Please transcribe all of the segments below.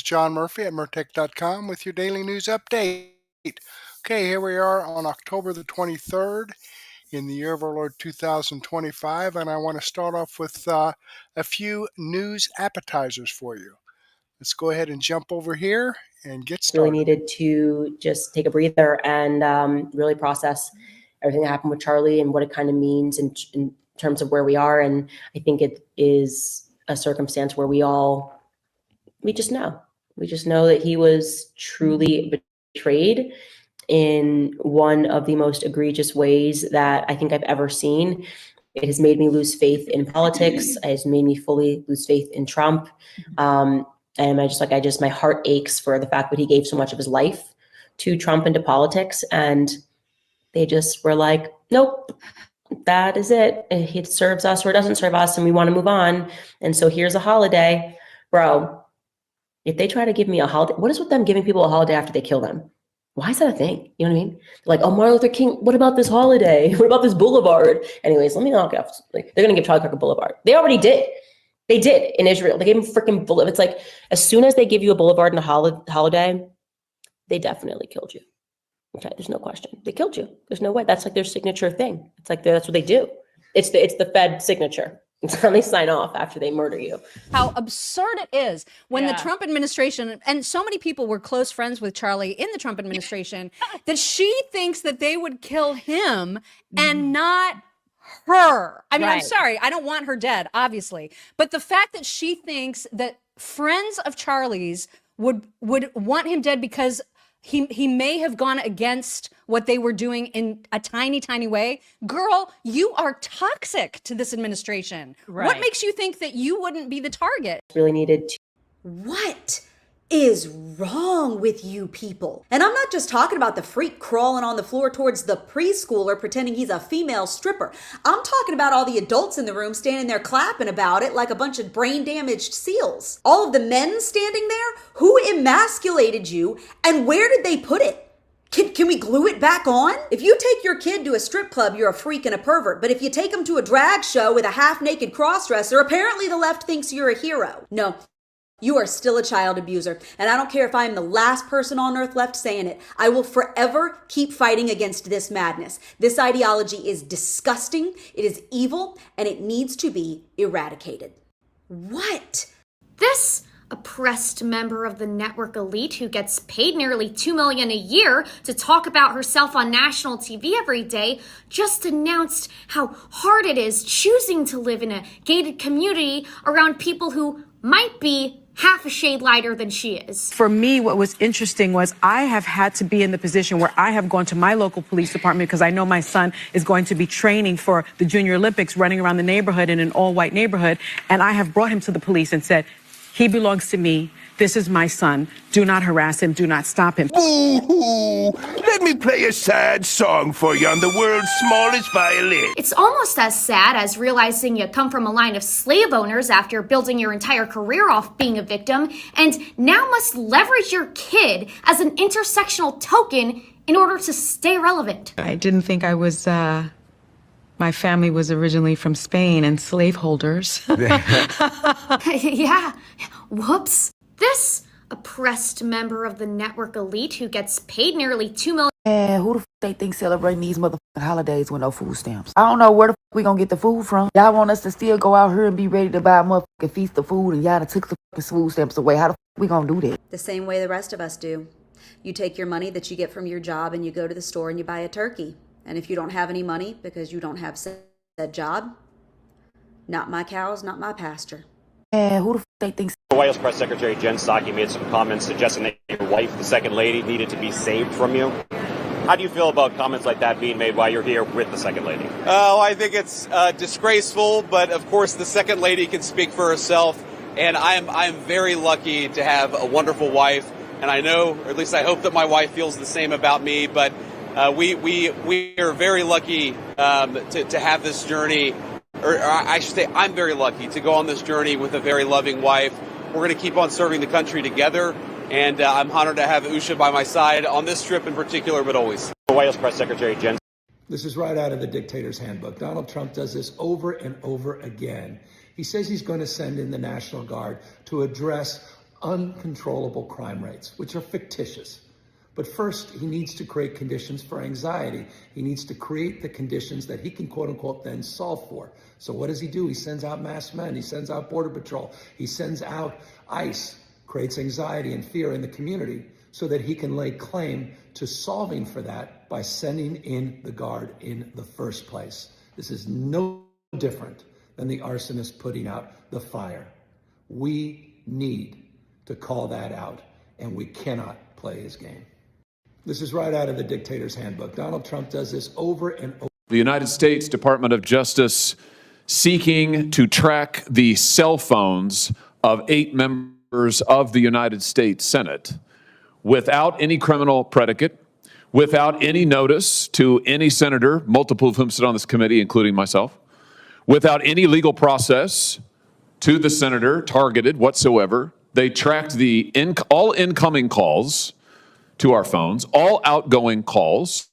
John Murphy at Murtech.com with your daily news update. Okay, here we are on October the 23rd in the year of our Lord 2025, and I want to start off with a few news appetizers for you. Let's go ahead and jump over here and get started. Really needed to just take a breather and really process everything that happened with Charlie and what it kind of means in terms of where we are. And I think it is a circumstance where we just know that he was truly betrayed in one of the most egregious ways that I think I've ever seen. It has made me lose faith in politics. It has made me fully lose faith in Trump. And my heart aches for the fact that he gave so much of his life to Trump and to politics. And they just were like, nope, that is it. It serves us or it doesn't serve us, and we want to move on. And so here's a holiday. Bro, if they try to give me a holiday, what is with them giving people a holiday after they kill them? Why is that a thing? You know what I mean? Like, oh, Martin Luther King, what about this holiday? What about this boulevard? Anyways, let me knock it off. Like, they're going to give Charlie Kirk a boulevard. They already did. They did in Israel. They gave him freaking boulevard. It's like, as soon as they give you a boulevard and a holiday, they definitely killed you. Okay, there's no question. They killed you. There's no way. That's like their signature thing. It's like that's what they do. It's the Fed signature. It's how they sign off after they murder you. How absurd it is when the Trump administration, and so many people were close friends with Charlie in the Trump administration, that she thinks that they would kill him and not her. I mean, I'm sorry. I don't want her dead, obviously. But the fact that she thinks that friends of Charlie's would want him dead because he may have gone against what they were doing in a tiny, tiny way. Girl, you are toxic to this administration. Right. What makes you think that you wouldn't be the target? Really needed to. What is wrong with you people? And I'm not just talking about the freak crawling on the floor towards the preschooler pretending he's a female stripper. I'm talking about all the adults in the room standing there clapping about it like a bunch of brain damaged seals. All of the men standing there, who emasculated you and where did they put it? Can we glue it back on? If you take your kid to a strip club, you're a freak and a pervert. But if you take them to a drag show with a half-naked crossdresser, apparently the left thinks you're a hero. No. You are still a child abuser, and I don't care if I'm the last person on earth left saying it. I will forever keep fighting against this madness. This ideology is disgusting, it is evil, and it needs to be eradicated. What? This oppressed member of the network elite who gets paid nearly $2 million a year to talk about herself on national TV every day just announced how hard it is choosing to live in a gated community around people who might be half a shade lighter than she is. For me, what was interesting was I have had to be in the position where I have gone to my local police department because I know my son is going to be training for the Junior Olympics, running around the neighborhood in an all-white neighborhood. And I have brought him to the police and said, he belongs to me. This is my son. Do not harass him. Do not stop him. Boo-hoo! Let me play a sad song for you on the world's smallest violin. It's almost as sad as realizing you come from a line of slave owners after building your entire career off being a victim, and now must leverage your kid as an intersectional token in order to stay relevant. I didn't think I was, my family was originally from Spain and slaveholders. Yeah, whoops. This oppressed member of the network elite who gets paid nearly $2 million. And who the f they think celebrating these motherfucking holidays with no food stamps? I don't know where the f we gonna get the food from. Y'all want us to still go out here and be ready to buy a motherfucking feast of food, and y'all done took the fucking food stamps away. How the f we gonna do that? The same way the rest of us do. You take your money that you get from your job and you go to the store and you buy a turkey. And if you don't have any money because you don't have said job, not my cows, not my pasture. And who the f they think? The White House Press Secretary Jen Psaki made some comments suggesting that your wife, the Second Lady, needed to be saved from you. How do you feel about comments like that being made while you're here with the Second Lady? Oh, I think it's disgraceful, but of course the Second Lady can speak for herself, and I'm very lucky to have a wonderful wife, and I know, or at least I hope that my wife feels the same about me, but we are very lucky to have this journey. Or I should say, I'm very lucky to go on this journey with a very loving wife. We're going to keep on serving the country together, and I'm honored to have Usha by my side on this trip in particular, but always. The White House Press Secretary Jen. This is right out of the dictator's handbook. Donald Trump does this over and over again. He says he's going to send in the National Guard to address uncontrollable crime rates, which are fictitious. But first, he needs to create conditions for anxiety. He needs to create the conditions that he can, quote unquote, then solve for. So what does he do? He sends out masked men. He sends out Border Patrol. He sends out ICE, creates anxiety and fear in the community so that he can lay claim to solving for that by sending in the Guard in the first place. This is no different than the arsonist putting out the fire. We need to call that out, and we cannot play his game. This is right out of the dictator's handbook. Donald Trump does this over and over. The United States Department of Justice seeking to track the cell phones of 8 members of the United States Senate without any criminal predicate, without any notice to any senator, multiple of whom sit on this committee, including myself, without any legal process to the senator targeted whatsoever. They tracked all incoming calls to our phones, all outgoing calls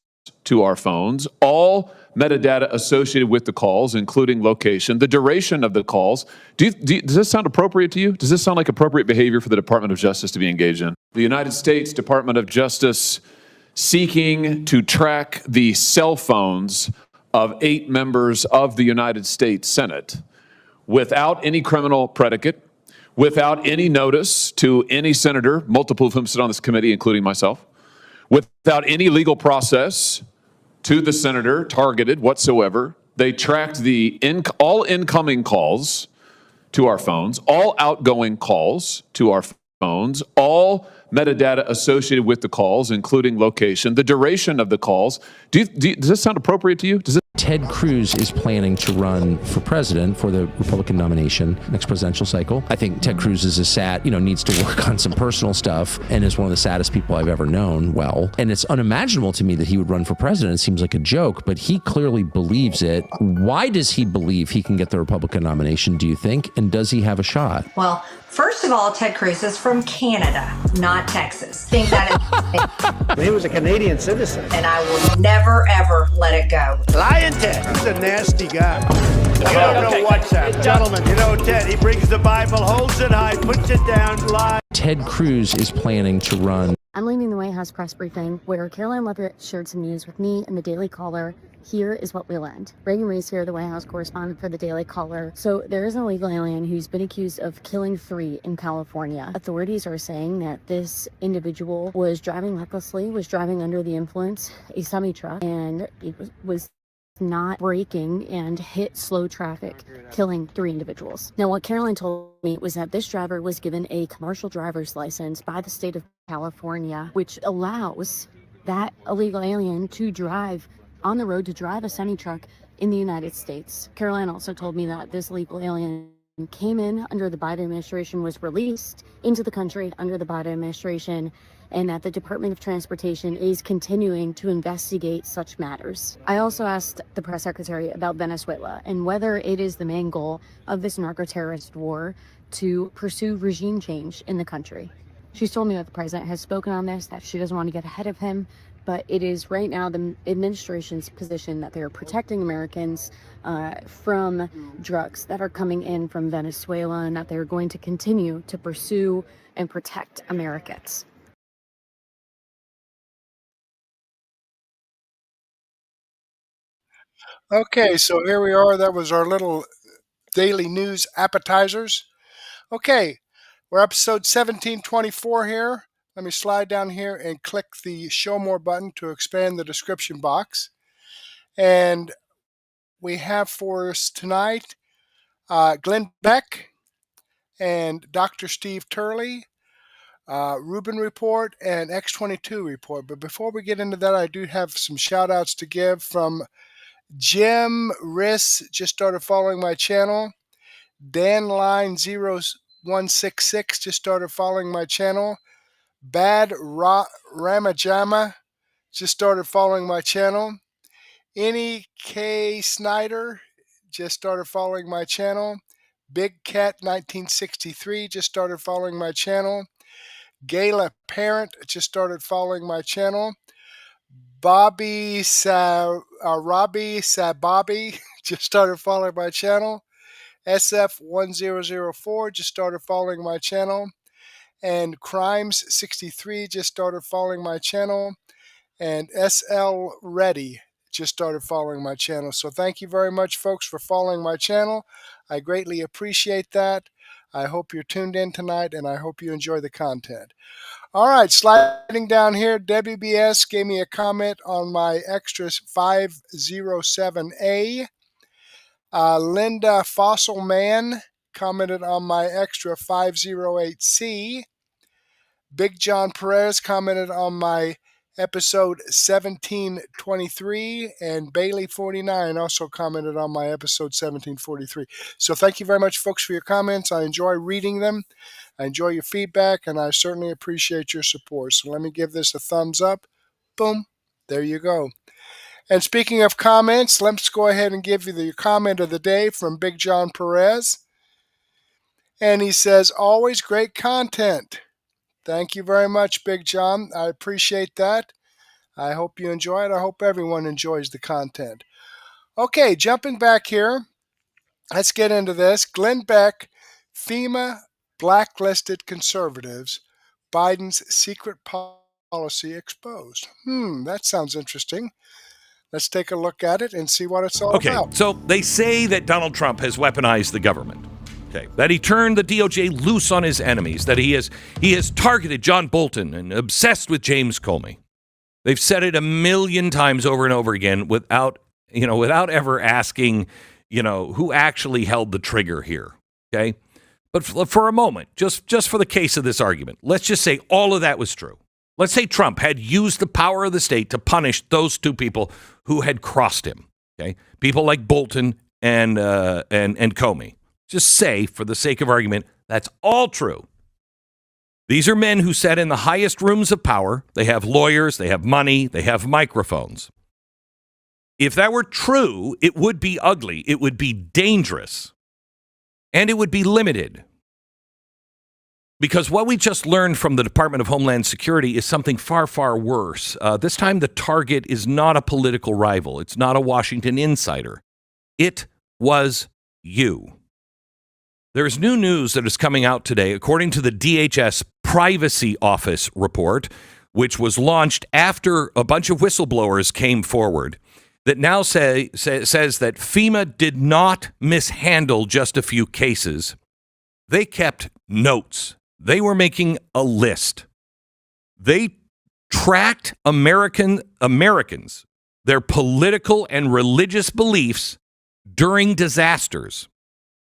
to our phones, all metadata associated with the calls, including location, the duration of the calls. Does this sound appropriate to you? Does this sound like appropriate behavior for the Department of Justice to be engaged in? The United States Department of Justice seeking to track the cell phones of 8 members of the United States Senate without any criminal predicate, without any notice to any senator, multiple of whom sit on this committee, including myself, without any legal process to the senator targeted whatsoever. They tracked all incoming calls to our phones, all outgoing calls to our phones, all metadata associated with the calls, including location, the duration of the calls. Does this sound appropriate to you? Ted Cruz is planning to run for president for the Republican nomination next presidential cycle. I think Ted Cruz is needs to work on some personal stuff and is one of the saddest people I've ever known well. And it's unimaginable to me that he would run for president. It seems like a joke, but he clearly believes it. Why does he believe he can get the Republican nomination, do you think? And does he have a shot? Well, first of all, Ted Cruz is from Canada, not Texas. Think that he was a Canadian citizen. And I will never, ever let it go. Lying Ted. He's a nasty guy. You don't know what's happening. Gentlemen, Ted, he brings the Bible, holds it high, puts it down, lies. Ted Cruz is planning to run. I'm leaving the White House press briefing where Caroline Levitt shared some news with me and the Daily Caller. Here is what we learned. Reagan Reese here, the White House correspondent for the Daily Caller. So there is an illegal alien who's been accused of killing 3 in California. Authorities are saying that this individual was driving recklessly, was driving under the influence, a semi-truck, and it was not braking and hit slow traffic, killing 3 individuals. Now, what Caroline told me was that this driver was given a commercial driver's license by the state of California, which allows that illegal alien to drive on the road, to drive a semi-truck in the United States. Caroline also told me that this illegal alien came in under the Biden administration, was released into the country under the Biden administration, and that the Department of Transportation is continuing to investigate such matters. I also asked the press secretary about Venezuela and whether it is the main goal of this narco-terrorist war to pursue regime change in the country. She's told me that the president has spoken on this, that she doesn't want to get ahead of him, but it is right now the administration's position that they are protecting Americans from drugs that are coming in from Venezuela, and that they're going to continue to pursue and protect Americans. Okay, so here we are. That was our little daily news appetizers. Okay, we're episode 1724 here. Let me slide down here and click the Show More button to expand the description box. And we have for us tonight Glenn Beck and Dr. Steve Turley, Rubin Report, and X22 Report. But before we get into that, I do have some shout-outs to give from Jim Riss, just started following my channel. Dan Line 0166 just started following my channel. Bad Ramajama just started following my channel. Any K Snyder just started following my channel. Big Cat 1963 just started following my channel. Gayla Parent just started following my channel. Robbie Sababi just started following my channel. SF1004 just started following my channel. And Crimes63 just started following my channel. And SL Ready just started following my channel. So thank you very much, folks, for following my channel. I greatly appreciate that. I hope you're tuned in tonight, and I hope you enjoy the content. All right, sliding down here, WBS gave me a comment on my Extras 507A. Linda Fossil Man commented on my Extra 508C. Bigjohnperez commented on my episode 1723, and Bailey49 also commented on my episode 1743. So thank you very much, folks, for your comments. I enjoy reading them. I enjoy your feedback, and I certainly appreciate your support. So let me give this a thumbs up. Boom. There you go. And speaking of comments, let's go ahead and give you the comment of the day from Bigjohnperez. And he says, always great content. Thank you very much, Big John. I appreciate that. I hope you enjoy it. I hope everyone enjoys the content. Okay, jumping back here. Let's get into this. Glenn Beck, FEMA blacklisted conservatives. Biden's secret policy exposed. That sounds interesting. Let's take a look at it and see what it's all about. Okay, so they say that Donald Trump has weaponized the government. Okay, that he turned the DOJ loose on his enemies, that he has targeted John Bolton and obsessed with James Comey. They've said it a million times over and over again without ever asking, who actually held the trigger here. Okay, but for a moment, just for the case of this argument, let's just say all of that was true. Let's say Trump had used the power of the state to punish those two people who had crossed him. Okay, people like Bolton and Comey. Just say, for the sake of argument, that's all true. These are men who sat in the highest rooms of power. They have lawyers, they have money, they have microphones. If that were true, it would be ugly, it would be dangerous, and it would be limited. Because what we just learned from the Department of Homeland Security is something far, far worse. This time the target is not a political rival. It's not a Washington insider. It was you. There's new news that is coming out today, according to the DHS Privacy Office report, which was launched after a bunch of whistleblowers came forward, that now says that FEMA did not mishandle just a few cases. They kept notes. They were making a list. They tracked Americans, their political and religious beliefs during disasters.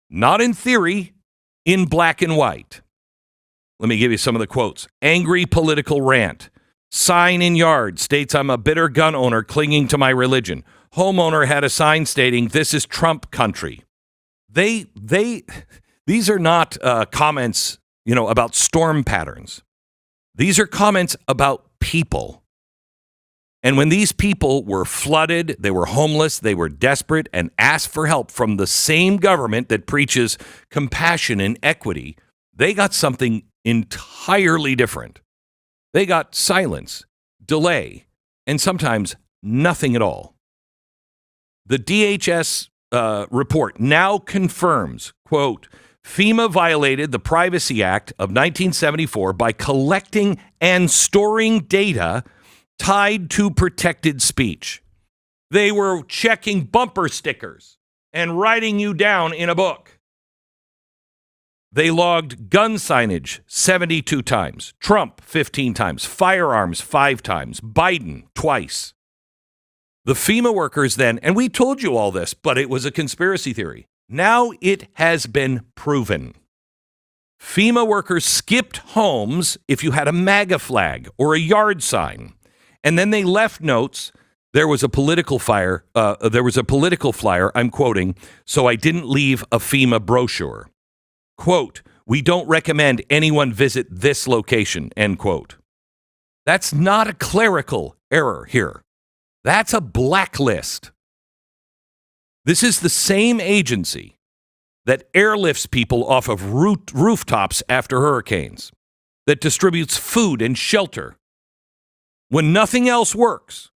Not in theory, in black and white. Let me give you some of the quotes. Angry political rant. Sign in yard states I'm a bitter gun owner clinging to my religion. Homeowner had a sign stating this is Trump country. These are not comments, about storm patterns. These are comments about people. And when these people were flooded, they were homeless, they were desperate, and asked for help from the same government that preaches compassion and equity, they got something entirely different. They got silence, delay, and sometimes nothing at all. The DHS report now confirms, quote, FEMA violated the Privacy Act of 1974 by collecting and storing data tied to protected speech. They were checking bumper stickers and writing you down in a book. They logged gun signage 72 times, Trump 15 times, firearms 5 times, Biden twice. The FEMA workers then, and we told you all this, but it was a conspiracy theory. Now it has been proven. FEMA workers skipped homes if you had a MAGA flag or a yard sign. And then they left notes. There was a political flyer. I'm quoting. So I didn't leave a FEMA brochure. Quote, we don't recommend anyone visit this location. End quote. That's not a clerical error here. That's a blacklist. This is the same agency that airlifts people off of rooftops after hurricanes, that distributes food and shelter when nothing else works.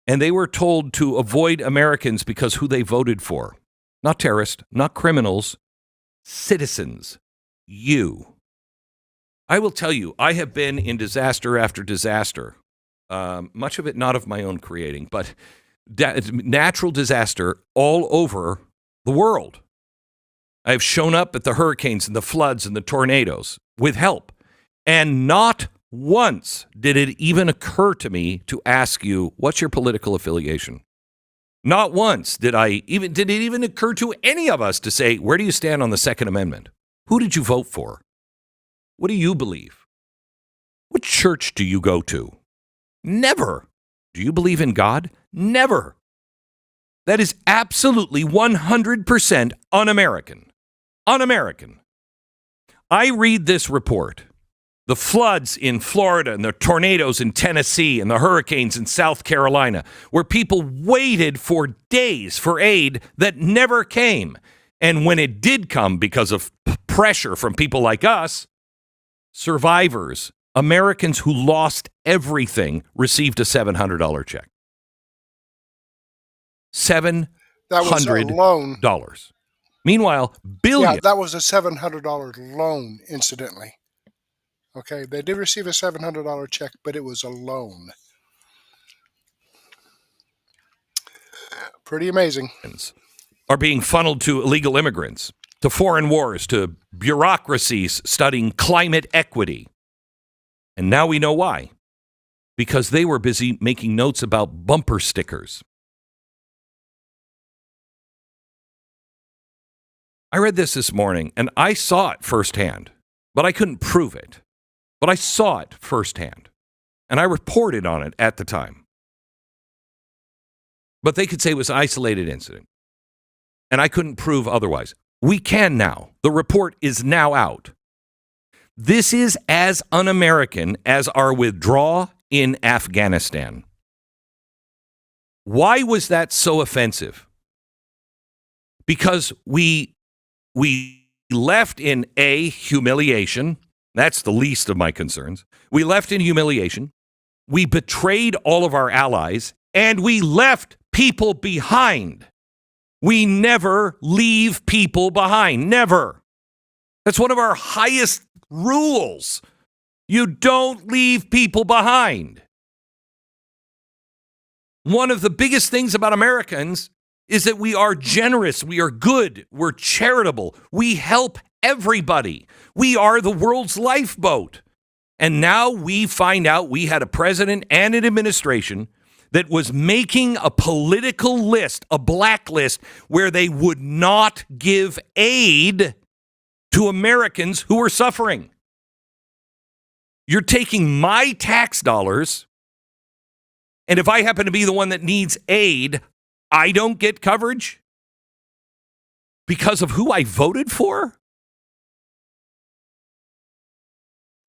And they were told to avoid Americans because who they voted for. Not terrorists, not criminals, citizens. You. I will tell you, I have been in disaster after disaster, much of it not of my own creating, but natural disaster all over the world. I have shown up at the hurricanes and the floods and the tornadoes with help. And not once did it even occur to me to ask you, what's your political affiliation? Not once did it even occur to any of us to say, where do you stand on the Second Amendment? Who did you vote for? What do you believe? What church do you go to? Never. Do you believe in God? Never. That is absolutely 100% un-American. Un-American. I read this report. The floods in Florida and the tornadoes in Tennessee and the hurricanes in South Carolina, where people waited for days for aid that never came. And when it did come because of pressure from people like us, survivors, Americans who lost everything, received a $700 check. $700. That was a loan. Meanwhile, billions. Yeah, that was a $700 loan, incidentally. Okay, they did receive a $700 check, but it was a loan. Pretty amazing. Are being funneled to illegal immigrants, to foreign wars, to bureaucracies studying climate equity. And now we know why. Because they were busy making notes about bumper stickers. I read this morning, and I saw it firsthand, but I couldn't prove it. But I saw it firsthand, and I reported on it at the time. But they could say it was an isolated incident, and I couldn't prove otherwise. We can now. The report is now out. This is as un-American as our withdrawal in Afghanistan. Why was that so offensive? Because we left in humiliation. That's the least of my concerns. We left in humiliation. We betrayed all of our allies, and we left people behind. We never leave people behind. Never. That's one of our highest rules. You don't leave people behind. One of the biggest things about Americans is that we are generous, we are good, we're charitable, we help everybody. We are the world's lifeboat. And now we find out we had a president and an administration that was making a political list, a blacklist, where they would not give aid to Americans who are suffering. You're taking my tax dollars, and if I happen to be the one that needs aid, I don't get coverage because of who I voted for?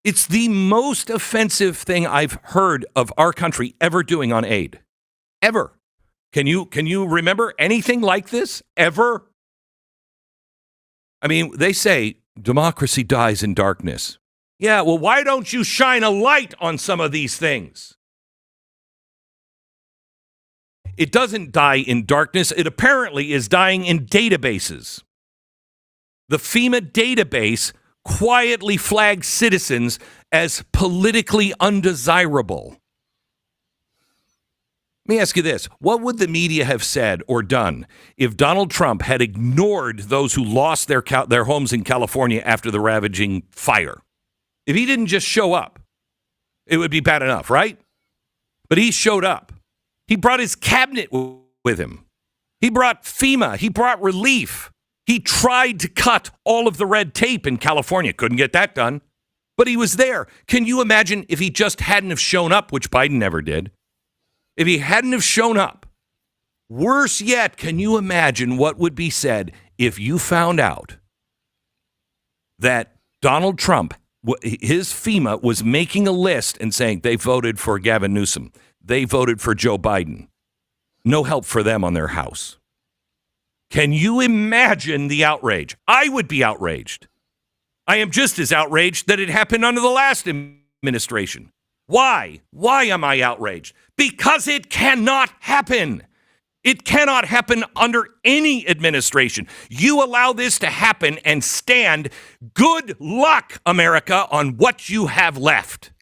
It's the most offensive thing I've heard of our country ever doing on aid. Ever. Can you remember anything like this? Ever? I mean, they say democracy dies in darkness. Yeah, well, why don't you shine a light on some of these things? It doesn't die in darkness. It apparently is dying in databases. The FEMA database quietly flags citizens as politically undesirable. Let me ask you this. What would the media have said or done if Donald Trump had ignored those who lost their homes in California after the ravaging fire? If he didn't just show up, it would be bad enough, right? But he showed up. He brought his cabinet with him. He brought FEMA. He brought relief. He tried to cut all of the red tape in California. Couldn't get that done. But he was there. Can you imagine if he just hadn't have shown up, which Biden never did? If he hadn't have shown up, worse yet, can you imagine what would be said if you found out that Donald Trump, his FEMA was making a list and saying they voted for Gavin Newsom. They voted for Joe Biden. No help for them on their house. Can you imagine the outrage? I would be outraged. I am just as outraged that it happened under the last administration. Why? Why am I outraged? Because it cannot happen. It cannot happen under any administration. You allow this to happen and stand. Good luck, America, on what you have left.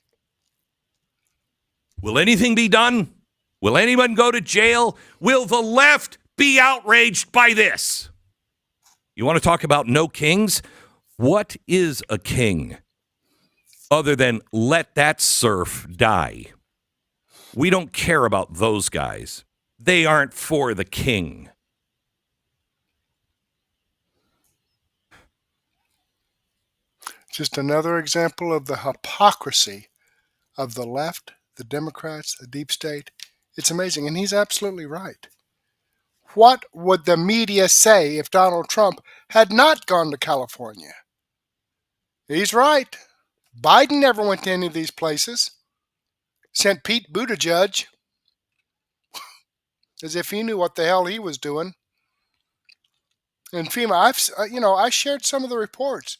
Will anything be done? Will anyone go to jail? Will the left be outraged by this? You want to talk about no kings? What is a king other than let that serf die? We don't care about those guys. They aren't for the king. Just another example of the hypocrisy of the left, the Democrats, the deep state. It's amazing, and he's absolutely right. What would the media say if Donald Trump had not gone to California? He's right. Biden never went to any of these places. Sent Pete Buttigieg, as if he knew what the hell he was doing. And FEMA, I shared some of the reports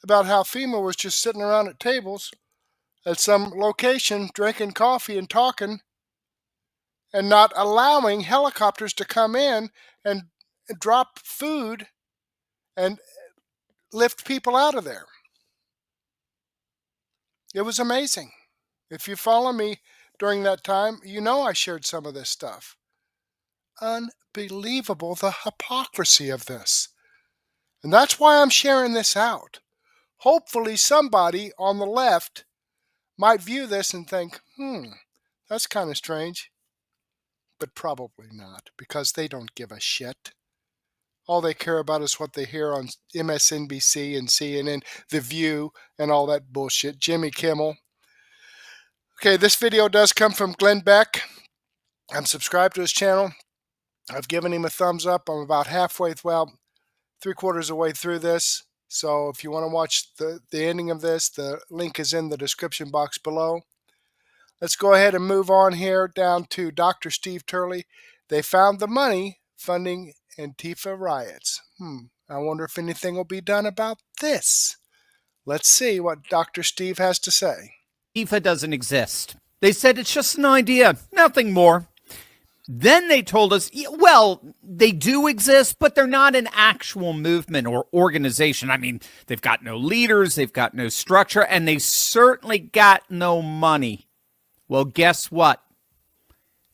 about how FEMA was just sitting around at tables at some location, drinking coffee and talking, and not allowing helicopters to come in and drop food and lift people out of there. It was amazing. If you follow me during that time, you know I shared some of this stuff. Unbelievable, the hypocrisy of this. And that's why I'm sharing this out. Hopefully somebody on the left might view this and think, that's kind of strange. But probably not, because they don't give a shit. All they care about is what they hear on MSNBC and CNN, The View, and all that bullshit. Jimmy Kimmel. Okay, this video does come from Glenn Beck. I'm subscribed to his channel. I've given him a thumbs up. I'm about halfway, three-quarters of the way through this. So if you want to watch the ending of this, the link is in the description box below. Let's go ahead and move on here down to Dr. Steve Turley. They found the money funding Antifa riots. I wonder if anything will be done about this. Let's see what Dr. Steve has to say. Antifa doesn't exist. They said it's just an idea, nothing more. Then they told us, well, they do exist, but they're not an actual movement or organization. I mean, they've got no leaders, they've got no structure, and they certainly got no money. Well, guess what?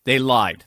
They lied.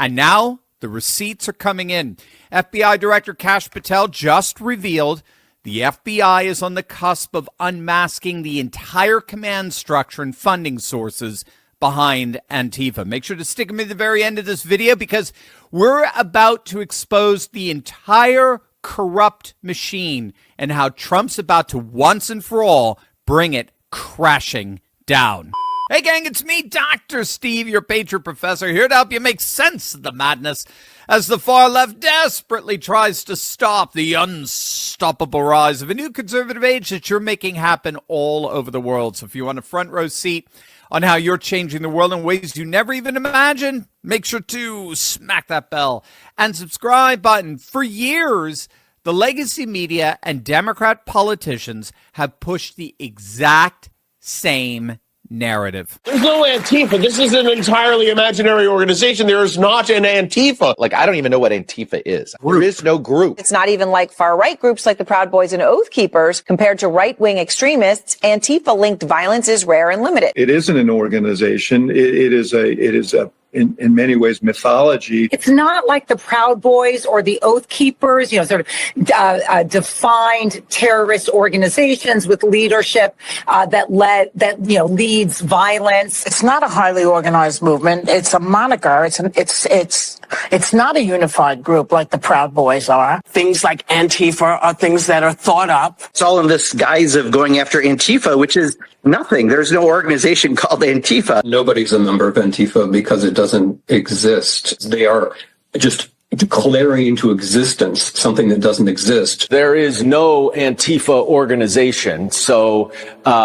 And now the receipts are coming in. FBI Director Kash Patel just revealed the FBI is on the cusp of unmasking the entire command structure and funding sources behind Antifa. Make sure to stick with me to the very end of this video because we're about to expose the entire corrupt machine and how Trump's about to once and for all bring it crashing down. Hey gang, it's me, Dr. Steve, your Patriot Professor, here to help you make sense of the madness as the far left desperately tries to stop the unstoppable rise of a new conservative age that you're making happen all over the world. So if you want a front row seat on how you're changing the world in ways you never even imagined, make sure to smack that bell and subscribe button. For years, the legacy media and Democrat politicians have pushed the exact same narrative. There's no Antifa. This is an entirely imaginary organization. There is not an Antifa. Like, I don't even know what Antifa is. There is no group. It's not even like far-right groups like the Proud Boys and Oath Keepers. Compared to right-wing extremists, Antifa-linked violence is rare and limited. It isn't an organization. It is a in many ways mythology. It's not like the Proud Boys or the Oath Keepers, sort of defined terrorist organizations with leadership that leads violence. It's not a highly organized movement. It's a moniker. It's not a unified group like the Proud Boys are. Things like Antifa are things that are thought up. It's all in this guise of going after Antifa, which is nothing. There's no organization called Antifa. Nobody's a member of Antifa because it doesn't exist. They are just declaring into existence something that doesn't exist. There is no Antifa organization, so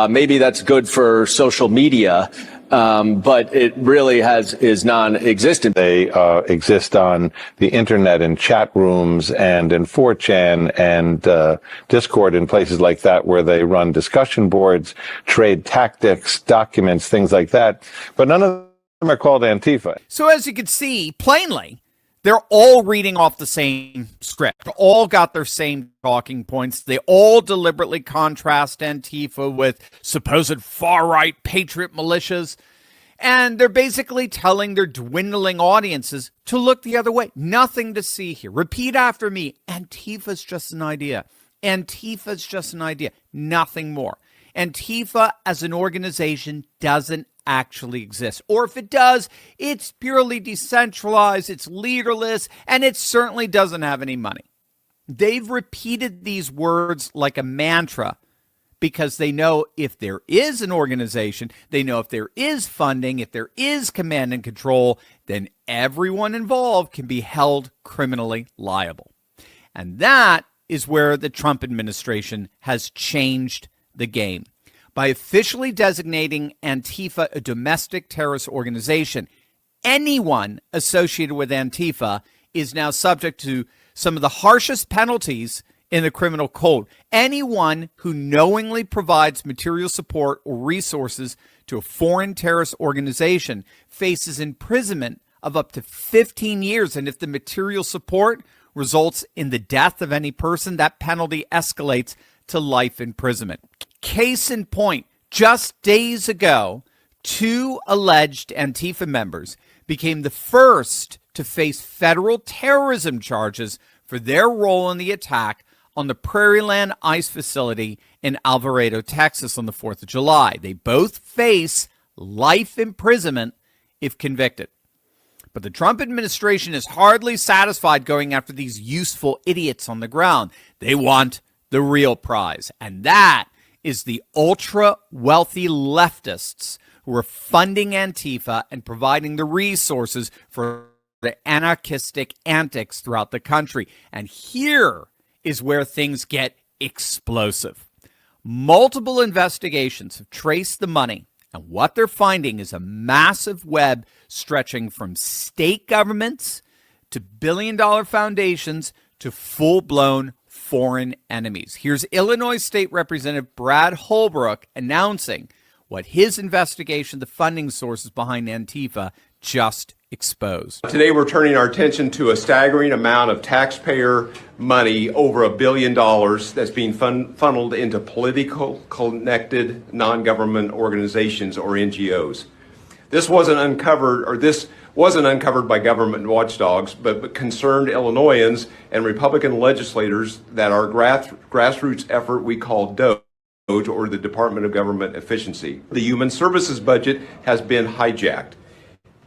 maybe that's good for social media. But it really is non-existent. They exist on the internet in chat rooms and in 4chan and Discord and places like that where they run discussion boards, trade tactics, documents, things like that. But none of them are called Antifa. So as you can see plainly, They're all reading off the same script. All got their same talking points. They all deliberately contrast Antifa with supposed far-right patriot militias. And they're basically telling their dwindling audiences to look the other way. Nothing to see here. Repeat after me. Antifa's just an idea. Antifa's just an idea. Nothing more. Antifa as an organization doesn't actually exist. Or if it does, it's purely decentralized, it's leaderless, and it certainly doesn't have any money. They've repeated these words like a mantra because they know if there is an organization, they know if there is funding, if there is command and control, then everyone involved can be held criminally liable. And that is where the Trump administration has changed the game. By officially designating Antifa a domestic terrorist organization, anyone associated with Antifa is now subject to some of the harshest penalties in the criminal code. Anyone who knowingly provides material support or resources to a foreign terrorist organization faces imprisonment of up to 15 years. And if the material support results in the death of any person, that penalty escalates to life imprisonment. Case in point, just days ago, 2 alleged Antifa members became the first to face federal terrorism charges for their role in the attack on the Prairieland ICE facility in Alvarado, Texas on the 4th of July. They both face life imprisonment if convicted. But the Trump administration is hardly satisfied going after these useful idiots on the ground. They want the real prize, and that is the ultra-wealthy leftists who are funding Antifa and providing the resources for the anarchistic antics throughout the country. And here is where things get explosive. Multiple investigations have traced the money, and what they're finding is a massive web stretching from state governments to billion-dollar foundations to full-blown foreign enemies. Here's Illinois State Representative Brad Holbrook announcing what his investigation, the funding sources behind Antifa, just exposed. Today we're turning our attention to a staggering amount of taxpayer money, over $1 billion, that's being funneled into political connected non-government organizations or NGOs. This wasn't uncovered by government watchdogs, but concerned Illinoisans and Republican legislators that our grassroots effort we call DOGE, or the Department of Government Efficiency. The Human Services budget has been hijacked.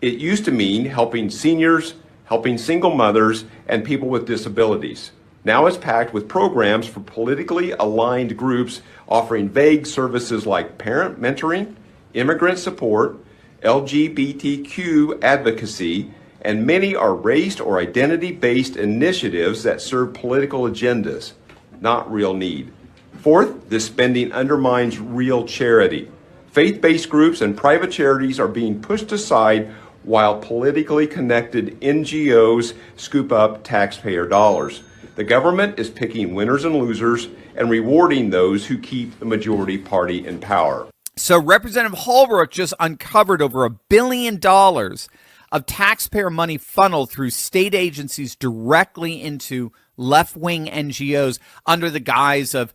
It used to mean helping seniors, helping single mothers, and people with disabilities. Now it's packed with programs for politically aligned groups offering vague services like parent mentoring, immigrant support, LGBTQ advocacy, and many are race or identity-based initiatives that serve political agendas, not real need. Fourth, this spending undermines real charity. Faith-based groups and private charities are being pushed aside while politically connected NGOs scoop up taxpayer dollars. The government is picking winners and losers and rewarding those who keep the majority party in power. So Representative Holbrook just uncovered over $1 billion of taxpayer money funneled through state agencies directly into left-wing NGOs under the guise of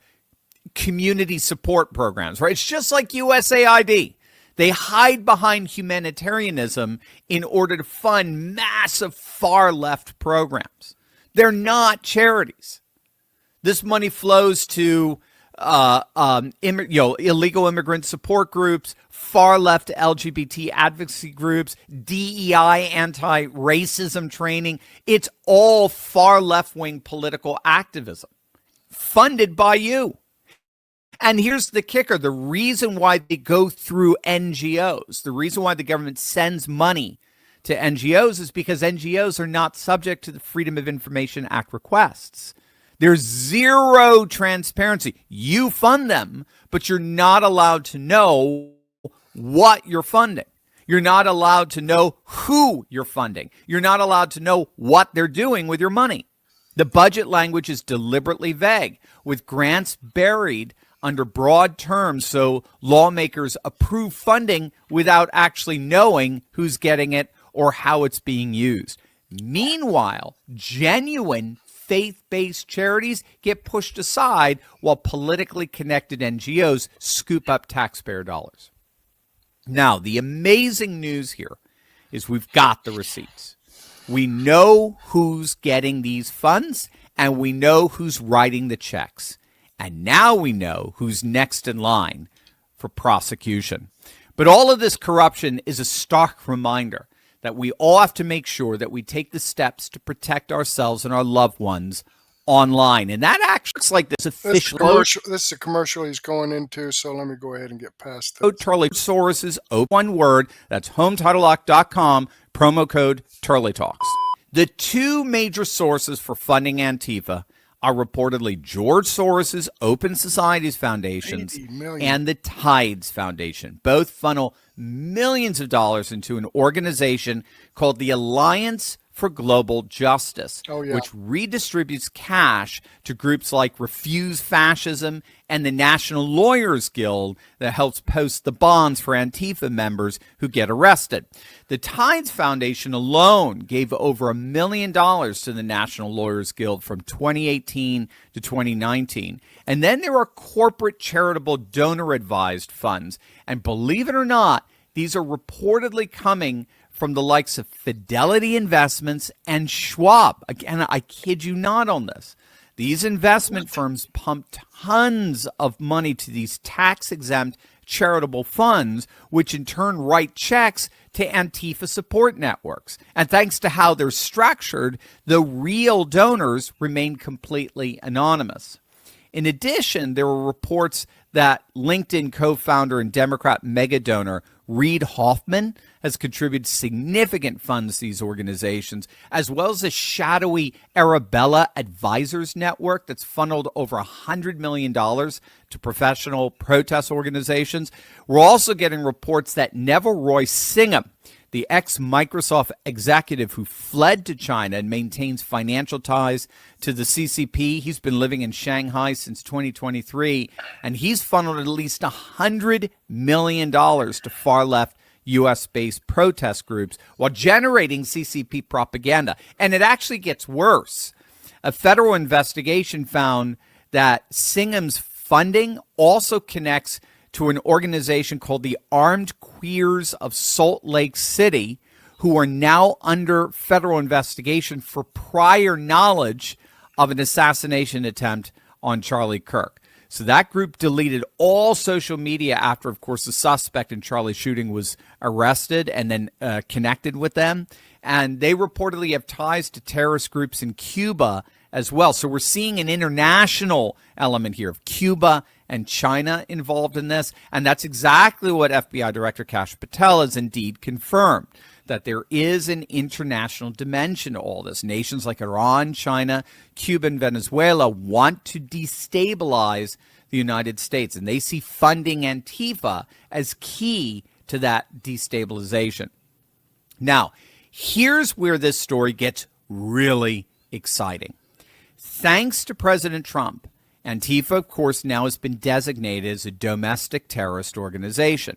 community support programs, right? It's just like USAID. They hide behind humanitarianism in order to fund massive far-left programs. They're not charities. This money flows to illegal immigrant support groups, far-left LGBT advocacy groups, DEI anti-racism training. It's all far-left-wing political activism funded by you. And here's the kicker. The reason why they go through NGOs, the reason why the government sends money to NGOs is because NGOs are not subject to the Freedom of Information Act requests. There's zero transparency. You fund them, but you're not allowed to know what you're funding. You're not allowed to know who you're funding. You're not allowed to know what they're doing with your money. The budget language is deliberately vague, with grants buried under broad terms so lawmakers approve funding without actually knowing who's getting it or how it's being used. Meanwhile, genuine faith-based charities get pushed aside while politically connected NGOs scoop up taxpayer dollars. Now, the amazing news here is we've got the receipts. We know who's getting these funds, and we know who's writing the checks. And now we know who's next in line for prosecution. But all of this corruption is a stark reminder that we all have to make sure that we take the steps to protect ourselves and our loved ones online. And that actually looks like this official. This is a commercial he's going into, so let me go ahead and get past this. Turley sources, one word, that's HomeTitleLock.com, promo code Turley Talks. The two major sources for funding Antifa are reportedly George Soros's Open Societies Foundations and the Tides Foundation. Both funnel millions of dollars into an organization called the Alliance for Global Justice, which redistributes cash to groups like Refuse Fascism and the National Lawyers Guild that helps post the bonds for Antifa members who get arrested. The Tides Foundation alone gave over $1 million to the National Lawyers Guild from 2018 to 2019. And then there are corporate charitable donor-advised funds. And believe it or not, these are reportedly coming from the likes of Fidelity Investments and Schwab. Again, I kid you not on this. These investment firms pump tons of money to these tax-exempt charitable funds, which in turn write checks to Antifa support networks. And thanks to how they're structured, the real donors remain completely anonymous. In addition, there were reports that LinkedIn co-founder and Democrat mega donor Reid Hoffman has contributed significant funds to these organizations, as well as a shadowy Arabella Advisors Network that's funneled over $100 million to professional protest organizations. We're also getting reports that Neville Roy Singham, the ex-Microsoft executive who fled to China and maintains financial ties to the CCP. He's been living in Shanghai since 2023, and he's funneled at least $100 million to far-left U.S.-based protest groups while generating CCP propaganda. And it actually gets worse. A federal investigation found that Singham's funding also connects to an organization called the Armed Queers of Salt Lake City, who are now under federal investigation for prior knowledge of an assassination attempt on Charlie Kirk. So that group deleted all social media after, of course, the suspect in Charlie's shooting was arrested and then connected with them. And they reportedly have ties to terrorist groups in Cuba as well. So we're seeing an international element here of Cuba and China involved in this. And that's exactly what FBI Director Kash Patel has indeed confirmed, that there is an international dimension to all this. Nations like Iran, China, Cuba, and Venezuela want to destabilize the United States, and they see funding Antifa as key to that destabilization. Now, here's where this story gets really exciting. Thanks to President Trump, Antifa, of course, now has been designated as a domestic terrorist organization.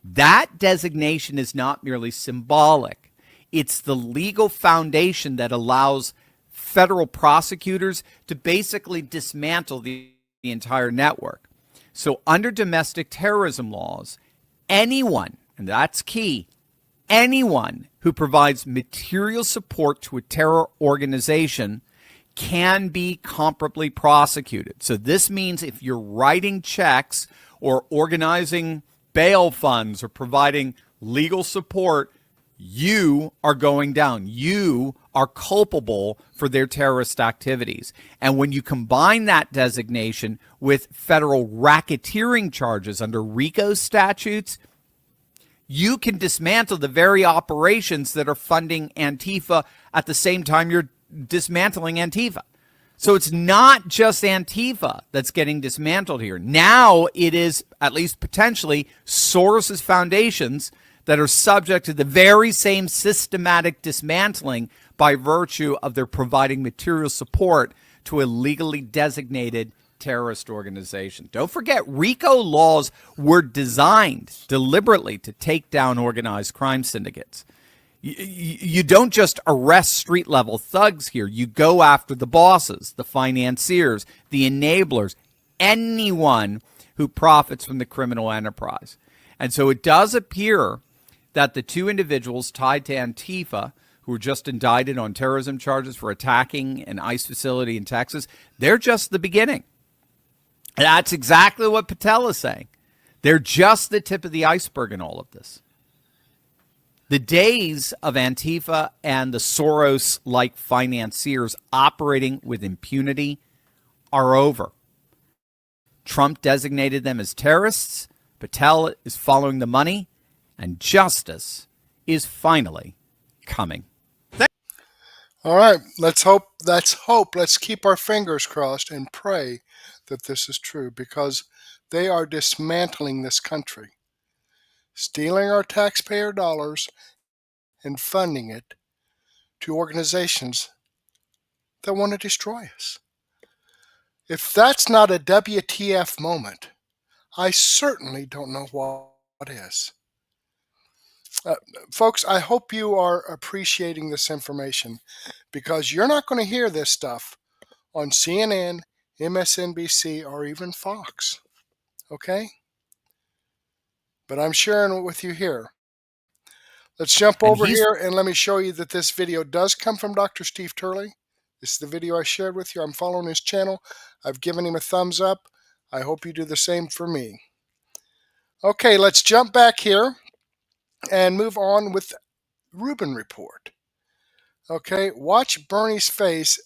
That designation is not merely symbolic. It's the legal foundation that allows federal prosecutors to basically dismantle the entire network. So under domestic terrorism laws, anyone, and that's key, anyone who provides material support to a terror organization can be comparably prosecuted. So this means if you're writing checks or organizing bail funds or providing legal support, you are going down. You are culpable for their terrorist activities. And when you combine that designation with federal racketeering charges under RICO statutes, you can dismantle the very operations that are funding Antifa at the same time you're dismantling Antifa. So it's not just Antifa that's getting dismantled here. Now it is, at least potentially, Soros's foundations that are subject to the very same systematic dismantling by virtue of their providing material support to a legally designated terrorist organization. Don't forget, RICO laws were designed deliberately to take down organized crime syndicates. You don't just arrest street level thugs here. You go after the bosses, the financiers, the enablers, anyone who profits from the criminal enterprise. And so it does appear that the two individuals tied to Antifa, who were just indicted on terrorism charges for attacking an ICE facility in Texas, they're just the beginning. And that's exactly what Patel is saying. They're just the tip of the iceberg in all of this. The days of Antifa and the Soros-like financiers operating with impunity are over. Trump designated them as terrorists. Patel is following the money, and justice is finally coming. All right, let's hope. Let's keep our fingers crossed and pray that this is true, because they are dismantling this country, stealing our taxpayer dollars and funding it to organizations that want to destroy us. If that's not a WTF moment, I certainly don't know what is. Folks, I hope you are appreciating this information, because you're not going to hear this stuff on CNN, MSNBC, or even Fox. Okay? But I'm sharing it with you here. Let's jump over here and let me show you that this video does come from Dr. Steve Turley. This is the video I shared with you. I'm following his channel. I've given him a thumbs up. I hope you do the same for me. Okay, let's jump back here and move on with Rubin Report. Okay, watch Bernie's face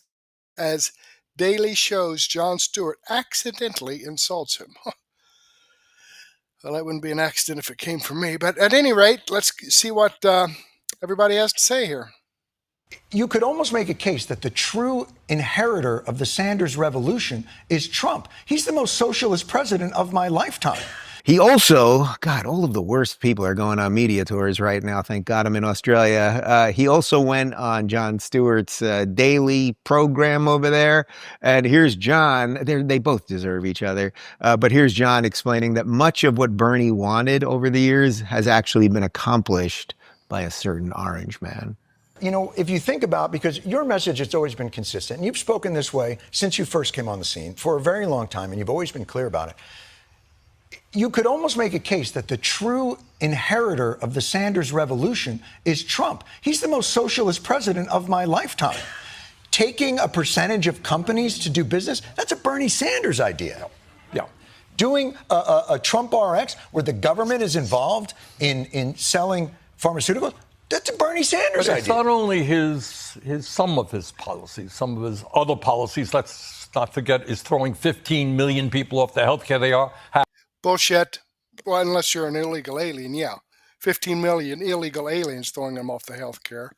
as Daily Show's Jon Stewart accidentally insults him. Well, that wouldn't be an accident if it came from me. But at any rate, let's see what everybody has to say here. You could almost make a case that the true inheritor of the Sanders revolution is Trump. He's the most socialist president of my lifetime. He also, God, all of the worst people are going on media tours right now. Thank God I'm in Australia. He also went on Jon Stewart's daily program over there. And here's John. They both deserve each other. But here's John explaining that much of what Bernie wanted over the years has actually been accomplished by a certain orange man. You know, if you think about, because your message has always been consistent, and you've spoken this way since you first came on the scene for a very long time, and you've always been clear about it. You could almost make a case that the true inheritor of the Sanders revolution is Trump. He's the most socialist president of my lifetime. Taking a percentage of companies to do business, that's a Bernie Sanders idea. Yeah. Doing a Trump RX where the government is involved in selling pharmaceuticals, that's a Bernie Sanders but idea. It's not only some of his policies, some of his other policies, let's not forget, is throwing 15 million people off the health care they are. Bullshit. Well, unless you're an illegal alien, yeah. 15 million illegal aliens throwing them off the health care.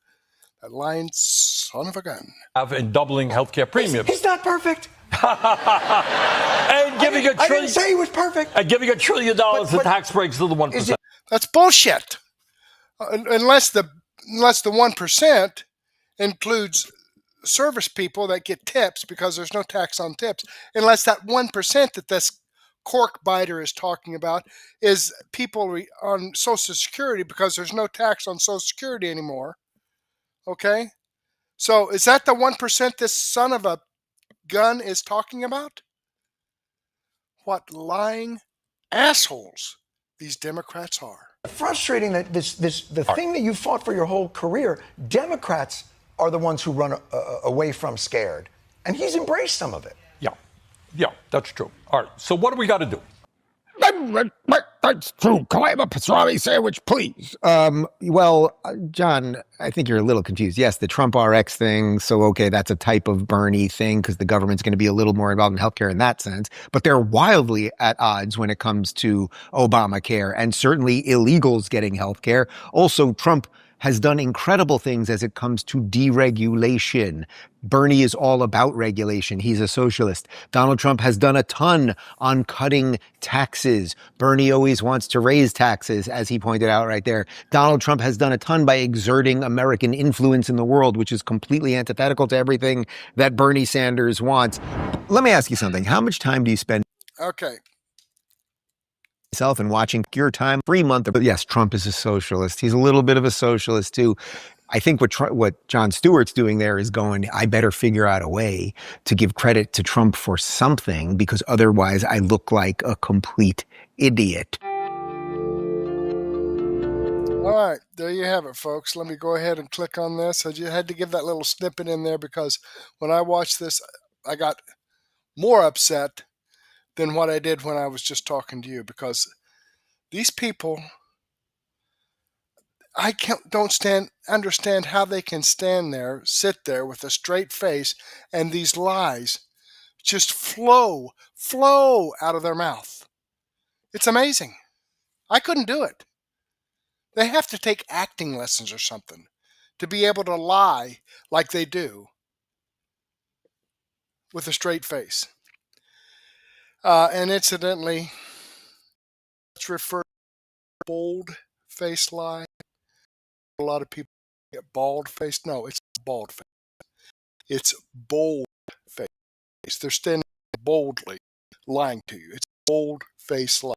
That lying son of a gun. And doubling health care premiums. He's not perfect. And giving I didn't say he was perfect. And giving $1 trillion in tax breaks to the 1%. That's bullshit. Unless the 1% includes service people that get tips, because there's no tax on tips. Unless that 1% that this cork biter is talking about is people on Social Security, because there's no tax on Social Security anymore. Okay? So is that the 1% this son of a gun is talking about? What lying assholes these Democrats are. Frustrating that the thing that you fought for your whole career, Democrats are the ones who run away from scared. And he's embraced some of it. Yeah, that's true. All right, so what do we got to do? That's true. Can I have a pastrami sandwich, please? Well, John, I think you're a little confused. Yes, the Trump RX thing. So, okay, that's a type of Bernie thing because the government's going to be a little more involved in healthcare in that sense. But they're wildly at odds when it comes to Obamacare and certainly illegals getting healthcare. Also, Trump has done incredible things as it comes to deregulation. Bernie is all about regulation. He's a socialist. Donald Trump has done a ton on cutting taxes. Bernie always wants to raise taxes, as he pointed out right there. Donald Trump has done a ton by exerting American influence in the world, which is completely antithetical to everything that Bernie Sanders wants. Let me ask you something. How much time do you spend? Okay. myself and watching your time, free month. But yes, Trump is a socialist. He's a little bit of a socialist too. I think what Jon Stewart's doing there is going, I better figure out a way to give credit to Trump for something, because otherwise I look like a complete idiot. All right, there you have it, folks. Let me go ahead and click on this. I just had to give that little snippet in there because when I watched this, I got more upset than what I did when I was just talking to you, because these people, I don't understand how they can sit there with a straight face, and these lies just flow out of their mouth. It's amazing. I couldn't do it. They have to take acting lessons or something to be able to lie like they do with a straight face. And incidentally, let's refer to bold face lie. A lot of people get bald face. No, it's bald face. It's bold face. They're standing boldly lying to you. It's bold face lie.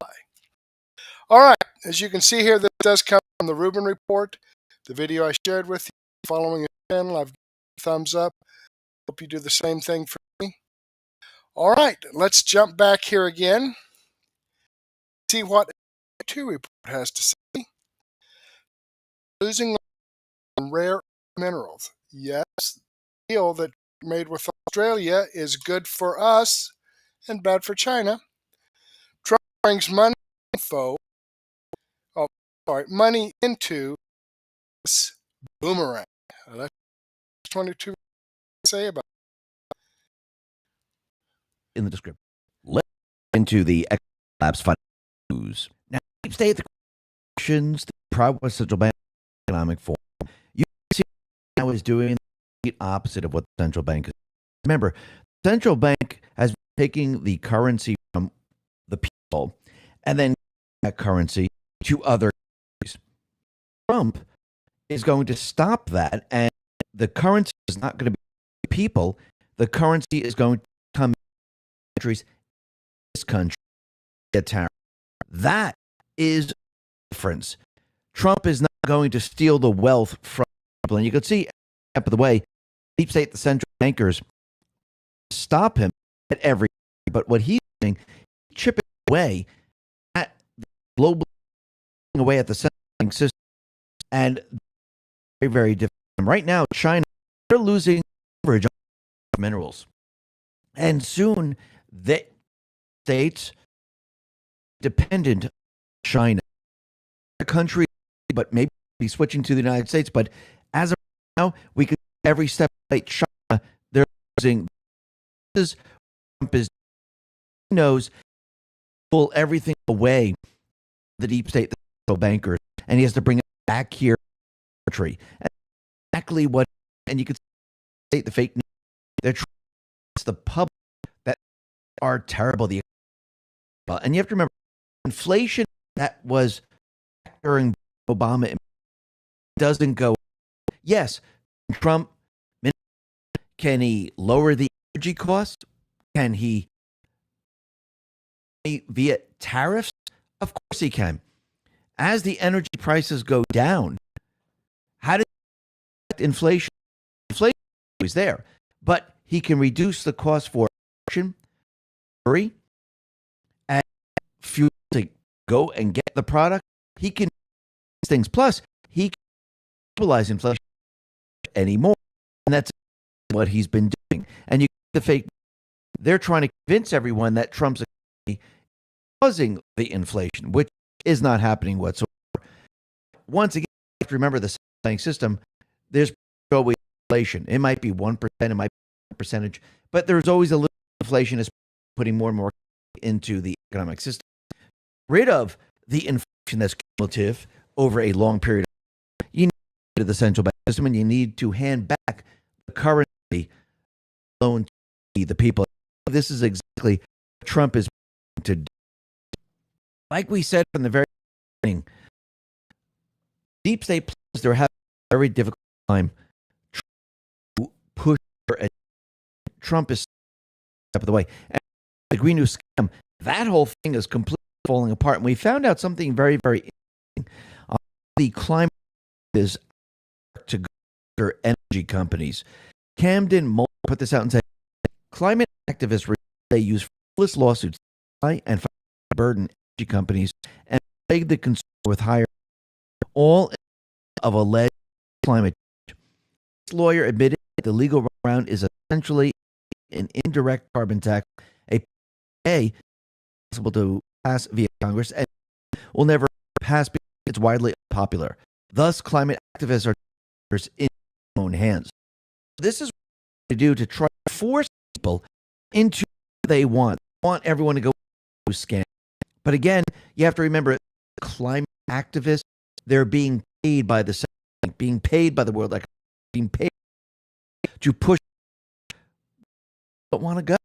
All right, as you can see here, this does come from the Rubin Report. The video I shared with you, following the channel, I've given a thumbs up. Hope you do the same thing for me. All right, let's jump back here again. See what the report has to say. Losing rare minerals. Yes, the deal that made with Australia is good for us and bad for China. Trump brings money into this Boomerang. That's 22 say about in the description. Let's into the Labs Financial News. Now, deep state the questions, the private central bank economic forum. You see now is doing the opposite of what the central bank is. Remember, the central bank has been taking the currency from the people and then that currency to other countries. Trump is going to stop that, and the currency is not going to be people. The currency is going to come countries in this country get tariff. That is the difference. Trump is not going to steal the wealth from people. And you can see, up the way, deep state, the central bankers stop him at every. But what he's doing, chipping away at the global, away at the central bank system, and very, very different. Right now, China, they're losing leverage on minerals, and soon the states dependent on China, a country, but maybe be switching to the United States. But as of now, we could every step like China, they're losing. This is Trump is knows pull everything away. The deep state, the central bankers, and he has to bring it back here. Country. Exactly what, and you could say the fake news. They're trying to the public that are terrible. And you have to remember, inflation that was during Obama doesn't go. Yes, Trump, can he lower the energy cost? Can he via tariffs? Of course he can. As the energy prices go down, how does inflation? Inflation is always there, but he can reduce the cost for production, and fuel to go and get the product. He can do things. Plus, he can stabilize inflation anymore, and that's what he's been doing. And you get the fake. They're trying to convince everyone that Trump's causing the inflation, which is not happening whatsoever. Once again, you have to remember the bank system. There's always inflation. It might be 1%, it might be a percentage, but there's always a little inflation is putting more and more into the economic system. Rid of the inflation that's cumulative over a long period of time. You need the central bank system, and you need to hand back the currency loan to the people. This is exactly what Trump is to do. Like we said from the very beginning, deep state players, they're having a very difficult time to push for Trump is up the way. And the Green New Scam, that whole thing is completely falling apart. And we found out something very, very interesting. The climate is to go energy companies. Camden put this out and said, climate activists they use frivolous lawsuits and burden energy companies and plague the consumer with higher all of alleged climate change. This lawyer admitted the legal round is essentially an indirect carbon tax, a possible to pass via Congress and will never pass because it's widely unpopular. Thus, climate activists are in their own hands. This is what they do to try to force people into what they want. They want everyone to go scam. But again, you have to remember, climate activists, they're being paid by the being paid by the world, like being paid to push don't want to go.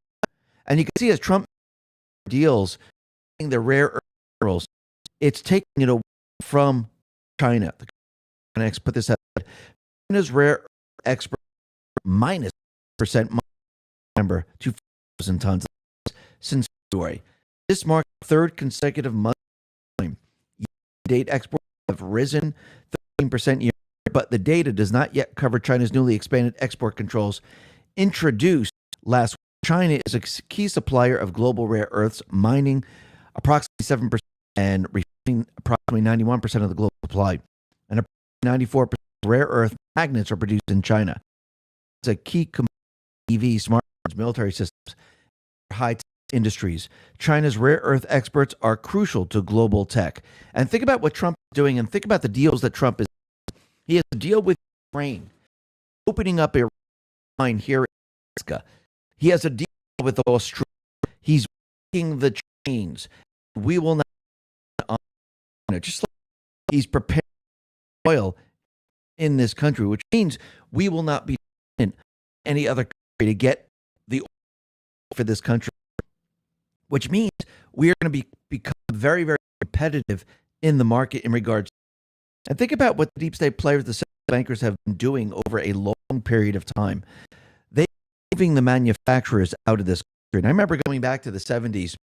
And you can see as Trump deals the rare earth minerals, it's taking it away from China. Next, put this out. China's rare earth export minus percent number 2,000 tons since February. This marks the third consecutive month. Date exports have risen 13% year, but the data does not yet cover China's newly expanded export controls introduced last week. China is a key supplier of global rare earths, mining approximately 7% and refining approximately 91% of the global supply. And approximately 94% of rare earth magnets are produced in China. It's a key component of EV, smartphones, military systems, high-tech industries. China's rare earth exports are crucial to global tech. And think about what Trump is doing, and think about the deals that Trump is doing. He has to deal with Ukraine, opening up a mine here in Alaska. He has a deal with Australia. He's breaking the chains. We will not, just like he's preparing oil in this country, which means we will not be in any other country to get the oil for this country, which means we are going to become very, very competitive in the market in regards. And think about what the deep state players, the central bankers, have been doing over a long period of time. They're moving the manufacturers out of this country. And I remember going back to the 70s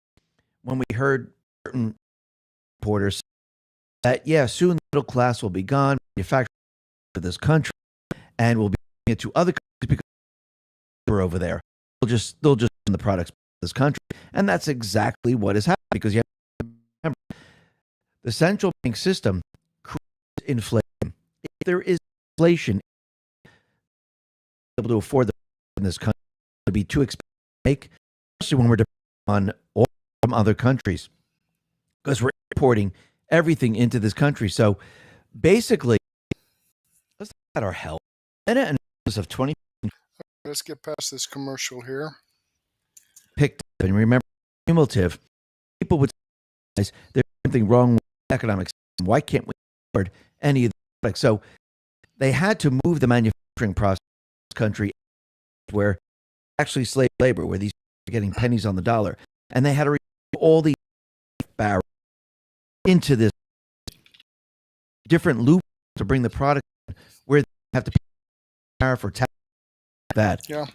when we heard certain reporters that, yeah, soon the middle class will be gone, manufacturing for this country, and we'll be giving it to other countries because we're over there. They'll just send the products to this country. And that's exactly what is happening, because you have to remember, the central bank system creates inflation. If there is inflation, able to afford the in this country to be too expensive to make, especially when we're depending on oil from other countries, because we're importing everything into this country. So basically, let's talk about our health. Meta-analysis of 20. Let's get past this commercial here. Picked up, and remember, cumulative. People would say there's something wrong with the economic system. Why can't we afford any of the products? So they had to move the manufacturing process in this country where actually slave labor, where these people are getting pennies on the dollar, and they had to remove all these barriers into this different loop to bring the product in, where they have to pay tariff or tax that. Yeah,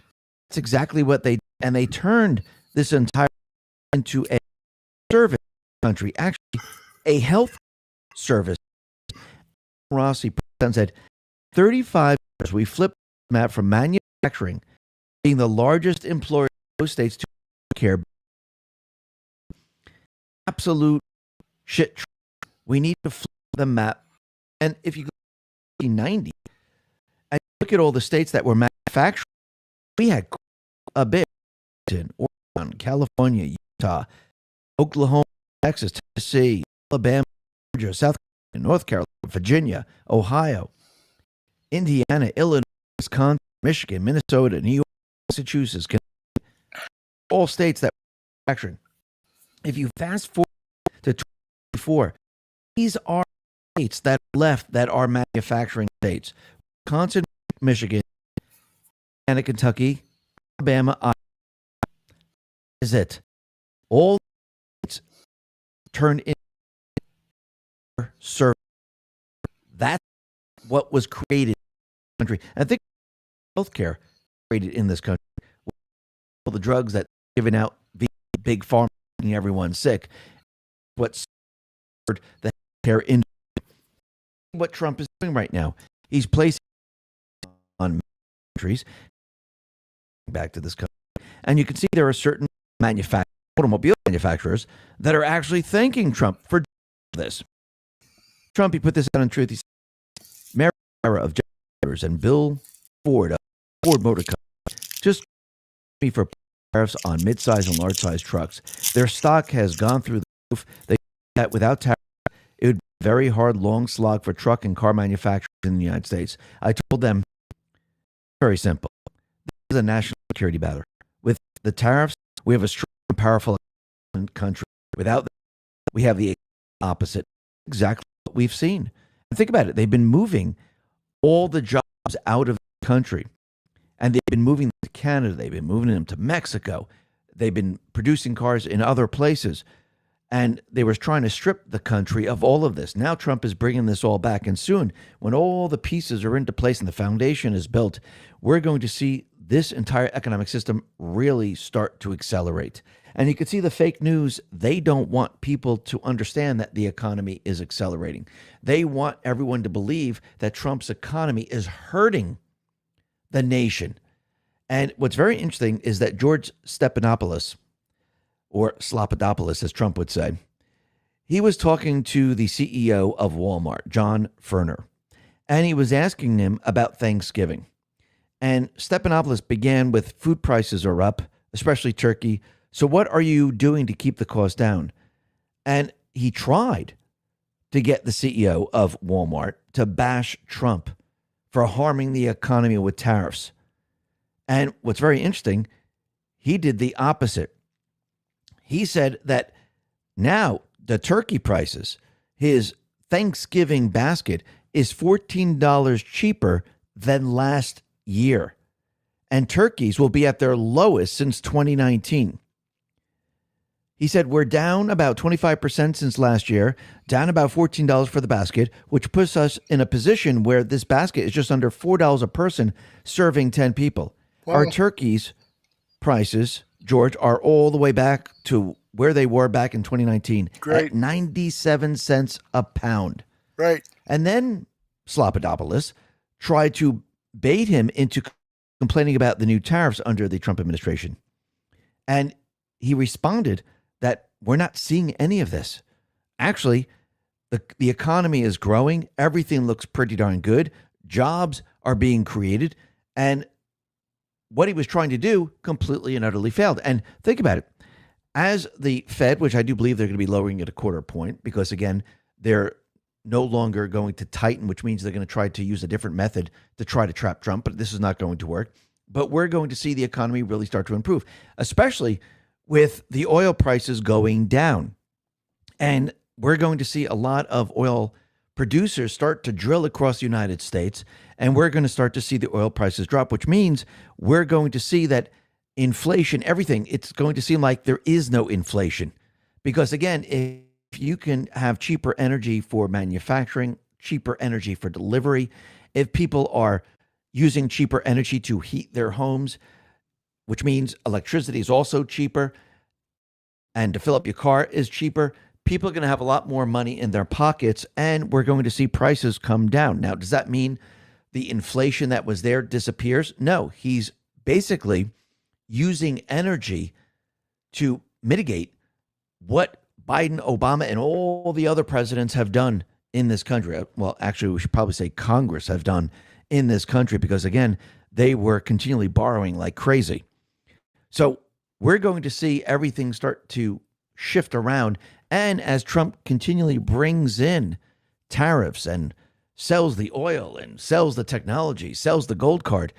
that's exactly what they did. And they turned this entire into a service country, actually a health service. Rossi said, 35 years we flipped the map from manufacturing being the largest employer in those states to care. Absolute shit. We need to flip the map. And if you go to 1990 and look at all the states that were manufacturing, we had a bit. Oregon, California, Utah, Oklahoma, Texas, Tennessee, Alabama, Georgia, South Carolina, North Carolina, Virginia, Ohio, Indiana, Illinois, Wisconsin, Michigan, Minnesota, New York, Massachusetts, all states that were manufacturing. If you fast forward to 2024, these are states that are left that are manufacturing states: Wisconsin, Michigan, and Kentucky, Alabama, Iowa. Is it all states turned into service? That's what was created in this country. I think healthcare created in this country. All the drugs that are given out via big pharma, making everyone sick. what spurred the healthcare industry. What Trump is doing right now, he's placing on countries back to this country, and you can see there are certain automobile manufacturers that are actually thanking Trump for this. Trump, he put this out in Truth. He said, "America era of drivers and Bill Ford, Ford Motor Company, just me for tariffs on mid-size and large-size trucks. Their stock has gone through the roof. They that without tariffs, it would be a very hard, long slog for truck and car manufacturers in the United States. I told them, very simple. This is a national security battle. With the tariffs, we have a strong and powerful country. Without them, we have the opposite. Exactly what we've seen. And think about it. They've been moving all the jobs out of the country. And they've been moving them to Canada. They've been moving them to Mexico. They've been producing cars in other places. And they were trying to strip the country of all of this. Now Trump is bringing this all back. And soon, when all the pieces are into place and the foundation is built, we're going to see this entire economic system really start to accelerate. And you can see the fake news. They don't want people to understand that the economy is accelerating. They want everyone to believe that Trump's economy is hurting the nation. And what's very interesting is that George Stephanopoulos, or Slopodopoulos, as Trump would say, he was talking to the CEO of Walmart, John Furner, and he was asking him about Thanksgiving. And Stephanopoulos began with food prices are up, especially turkey. So what are you doing to keep the cost down? And he tried to get the CEO of Walmart to bash Trump for harming the economy with tariffs. And what's very interesting, he did the opposite. He said that now the turkey prices, his Thanksgiving basket, is $14 cheaper than last year. And turkeys will be at their lowest since 2019. He said, we're down about 25% since last year, down about $14 for the basket, which puts us in a position where this basket is just under $4 a person serving 10 people. Wow. Our turkeys prices, George, are all the way back to where they were back in 2019. Great. At 97 cents a pound. Right. And then Slopodopoulos tried to bait him into complaining about the new tariffs under the Trump administration. And he responded that we're not seeing any of this. Actually, the economy is growing. Everything looks pretty darn good. Jobs are being created. And what he was trying to do completely and utterly failed. And think about it. As the Fed, which I do believe they're going to be lowering it a quarter point, because again, they're no longer going to tighten, which means they're going to try to use a different method to try to trap Trump, but this is not going to work. But we're going to see the economy really start to improve, especially with the oil prices going down. And we're going to see a lot of oil producers start to drill across the United States, and we're going to start to see the oil prices drop, which means we're going to see that inflation, everything, it's going to seem like there is no inflation. Because again, if you can have cheaper energy for manufacturing, cheaper energy for delivery, if people are using cheaper energy to heat their homes, which means electricity is also cheaper, and to fill up your car is cheaper, people are going to have a lot more money in their pockets, and we're going to see prices come down. Now, does that mean the inflation that was there disappears? No, he's basically using energy to mitigate what Biden, Obama, and all the other presidents have done in this country. Well, actually, we should probably say Congress have done in this country, because again, they were continually borrowing like crazy. So we're going to see everything start to shift around. And as Trump continually brings in tariffs and sells the oil and sells the technology, sells the gold card,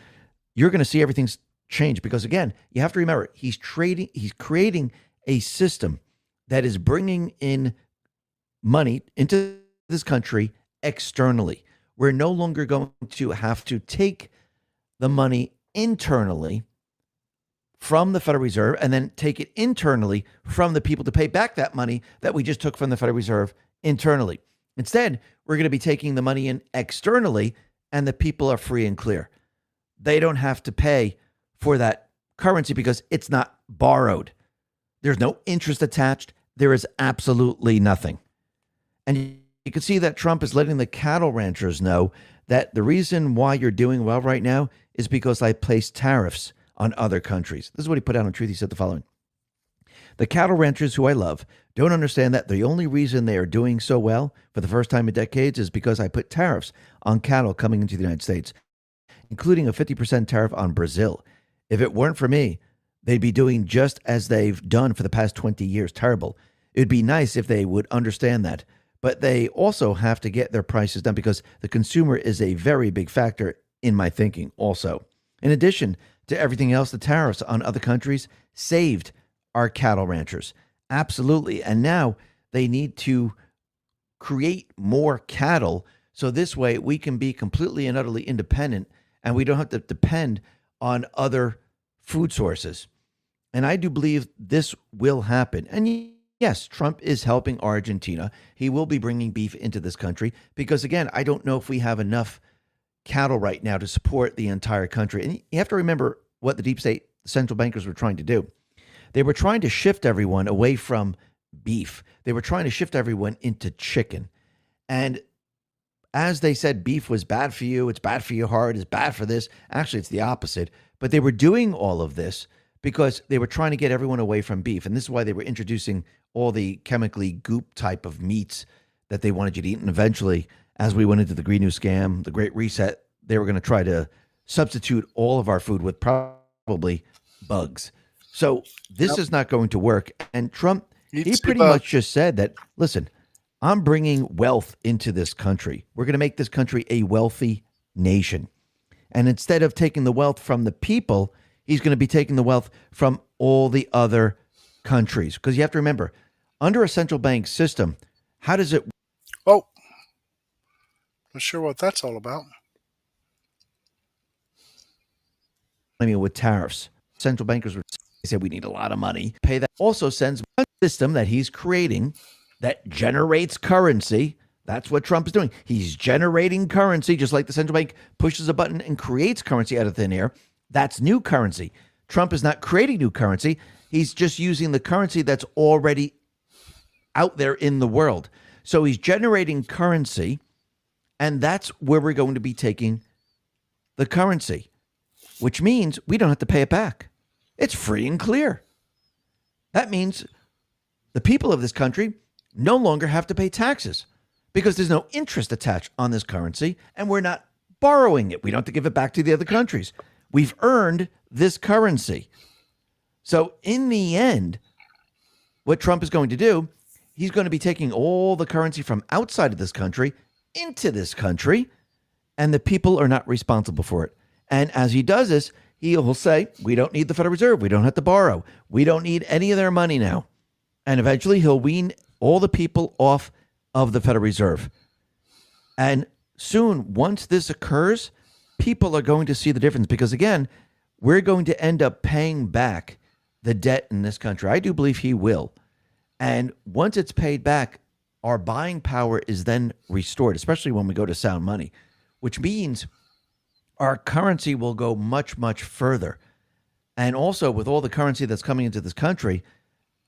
you're going to see everything change. Because again, you have to remember, he's creating a system that is bringing in money into this country externally. We're no longer going to have to take the money internally from the Federal Reserve and then take it internally from the people to pay back that money that we just took from the Federal Reserve internally. Instead, we're going to be taking the money in externally, and the people are free and clear. They don't have to pay for that currency because it's not borrowed. There's no interest attached. there is absolutely nothing. And you can see that Trump is letting the cattle ranchers know that the reason why you're doing well right now is because I placed tariffs on other countries. This is what he put out on Truth. He said the following: the cattle ranchers who I love don't understand that the only reason they are doing so well for the first time in decades is because I put tariffs on cattle coming into the United States, including a 50% tariff on Brazil. If it weren't for me, they'd be doing just as they've done for the past 20 years. Terrible. It'd be nice if they would understand that. But they also have to get their prices down because the consumer is a very big factor in my thinking also. In addition to everything else, the tariffs on other countries saved our cattle ranchers. Absolutely. And now they need to create more cattle so this way we can be completely and utterly independent and we don't have to depend on other food sources. And I do believe this will happen. And yes, Trump is helping Argentina. He will be bringing beef into this country because, again, I don't know if we have enough cattle right now to support the entire country. And you have to remember what the deep state central bankers were trying to do. They were trying to shift everyone away from beef. They were trying to shift everyone into chicken. And as they said, beef was bad for you, it's bad for your heart, it's bad for this. Actually, it's the opposite. But they were doing all of this because they were trying to get everyone away from beef. And this is why they were introducing all the chemically goop type of meats that they wanted you to eat. And eventually, as we went into the Green New Scam, the Great Reset, they were going to try to substitute all of our food with probably bugs. So this is not going to work. And Trump, he pretty much just said that, listen, I'm bringing wealth into this country. We're going to make this country a wealthy nation. And instead of taking the wealth from the people, he's going to be taking the wealth from all the other countries. Because you have to remember, under a central bank system, how does it? Oh, not sure what that's all about. I mean, with tariffs, central bankers would say we need a lot of money. Pay that. Also sends a system that he's creating that generates currency. That's what Trump is doing. He's generating currency, just like the central bank pushes a button and creates currency out of thin air. That's new currency. Trump is not creating new currency. He's just using the currency that's already out there in the world. So he's generating currency, and that's where we're going to be taking the currency, which means we don't have to pay it back. It's free and clear. That means the people of this country no longer have to pay taxes because there's no interest attached on this currency, and we're not borrowing it. We don't have to give it back to the other countries. We've earned this currency. So in the end, what Trump is going to do, he's going to be taking all the currency from outside of this country into this country, and the people are not responsible for it. And as he does this, he'll say, we don't need the Federal Reserve. We don't have to borrow. We don't need any of their money now. And eventually he'll wean all the people off of the Federal Reserve. And soon, once this occurs, people are going to see the difference because, again, we're going to end up paying back the debt in this country. I do believe he will. And once it's paid back, our buying power is then restored, especially when we go to sound money, which means our currency will go much, much further. And also with all the currency that's coming into this country,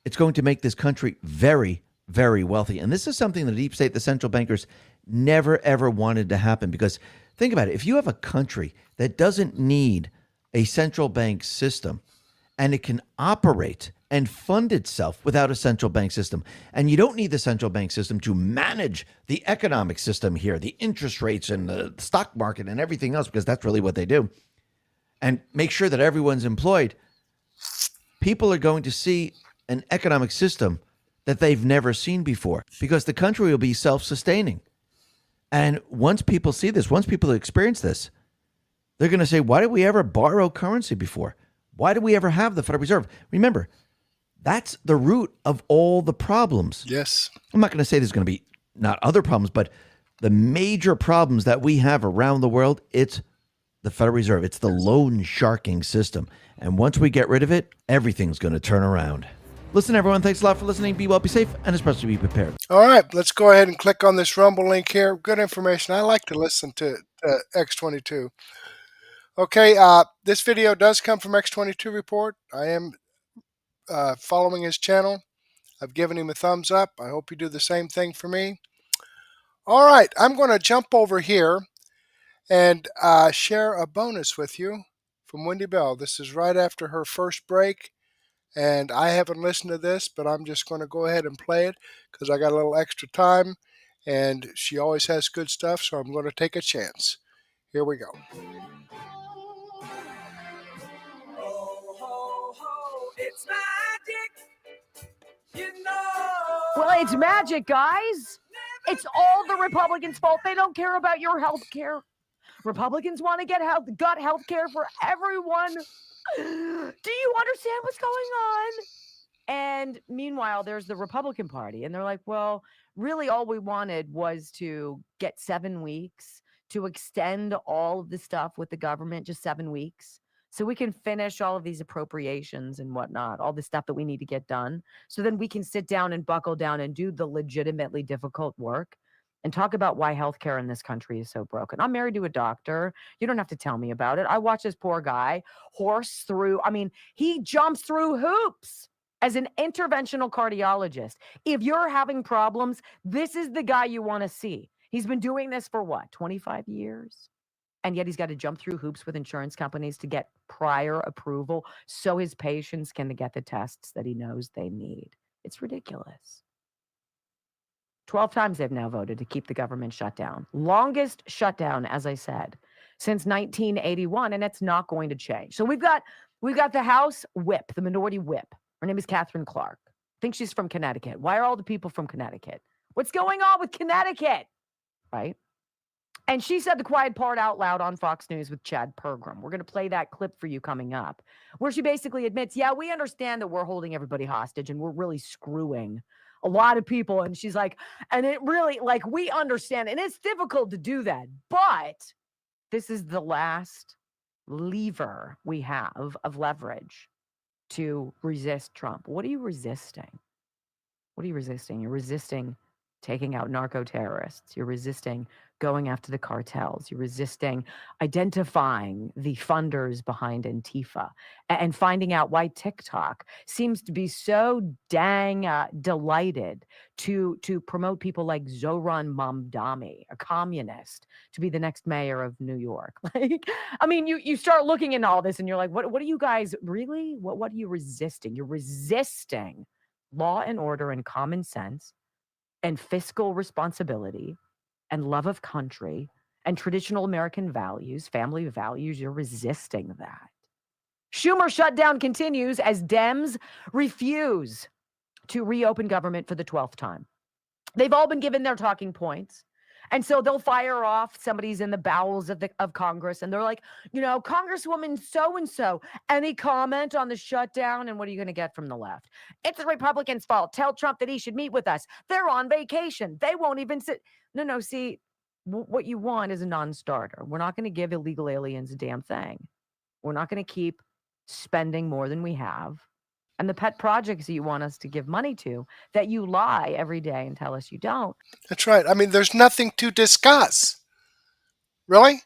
it's going to make this country very, very wealthy. And this is something the deep state, the central bankers, never, ever wanted to happen. Because think about it. If you have a country that doesn't need a central bank system and it can operate and fund itself without a central bank system, and you don't need the central bank system to manage the economic system here, the interest rates and the stock market and everything else, because that's really what they do, and make sure that everyone's employed, people are going to see an economic system that they've never seen before because the country will be self-sustaining. And once people see this, once people experience this, they're going to say, why did we ever borrow currency before? Why did we ever have the Federal Reserve? Remember, that's the root of all the problems. Yes. I'm not going to say there's going to be not other problems, but the major problems that we have around the world, it's the Federal Reserve. It's the loan sharking system. And once we get rid of it, everything's going to turn around. Listen, everyone, thanks a lot for listening. Be well, be safe, and especially be prepared. All right, let's go ahead and click on this Rumble link here. Good information. I like to listen to X22. Okay, this video does come from X22 Report. I am following his channel. I've given him a thumbs up. I hope you do the same thing for me. All right, I'm going to jump over here and share a bonus with you from Wendy Bell. This is right after her first break, and I haven't listened to this, but I'm just going to go ahead and play it because I got a little extra time, and she always has good stuff, so I'm going to take a chance. Here we go. It's magic, you know. Well, it's magic, guys. It's all the Republicans' fault. They don't care about your health care. Republicans want to get gut health care for everyone. Do you understand what's going on? And meanwhile, there's the Republican Party, and they're like, well, really all we wanted was to get 7 weeks to extend all of the stuff with the government, just 7 weeks. So we can finish all of these appropriations and whatnot, all the stuff that we need to get done. So then we can sit down and buckle down and do the legitimately difficult work and talk about why healthcare in this country is so broken. I'm married to a doctor. You don't have to tell me about it. I watch this poor guy he jumps through hoops as an interventional cardiologist. If you're having problems, this is the guy you want to see. He's been doing this for 25 years? And yet he's got to jump through hoops with insurance companies to get prior approval so his patients can get the tests that he knows they need. It's ridiculous. 12 times they've now voted to keep the government shut down. Longest shutdown, as I said, since 1981, and it's not going to change. So we've got the House whip, the minority whip. Her name is Catherine Clark. I think she's from Connecticut. Why are all the people from Connecticut? What's going on with Connecticut? Right? And she said the quiet part out loud on Fox News with Chad Pergram. We're going to play that clip for you coming up, where she basically admits, yeah, we understand that we're holding everybody hostage and we're really screwing a lot of people. And she's like, and it really, we understand. And it's difficult to do that. But this is the last lever we have of leverage to resist Trump. What are you resisting? What are you resisting? You're resisting taking out narco-terrorists. You're resisting going after the cartels. You're resisting identifying the funders behind Antifa and finding out why TikTok seems to be so dang delighted to promote people like Zohran Mamdani, a communist, to be the next mayor of New York. You start looking into all this and you're like, what are you guys really? What are you resisting? You're resisting law and order and common sense and fiscal responsibility and love of country and traditional American values, family values. You're resisting that. Schumer shutdown continues as Dems refuse to reopen government for the 12th time. They've all been given their talking points. And so they'll fire off somebody's in the bowels of Congress. And they're like, Congresswoman so-and-so, any comment on the shutdown? And what are you going to get from the left? It's the Republicans' fault. Tell Trump that he should meet with us. They're on vacation. They won't even sit. No, see, what you want is a non-starter. We're not going to give illegal aliens a damn thing. We're not going to keep spending more than we have. And the pet projects that you want us to give money to, that you lie every day and tell us you don't. That's right. There's nothing to discuss. Really?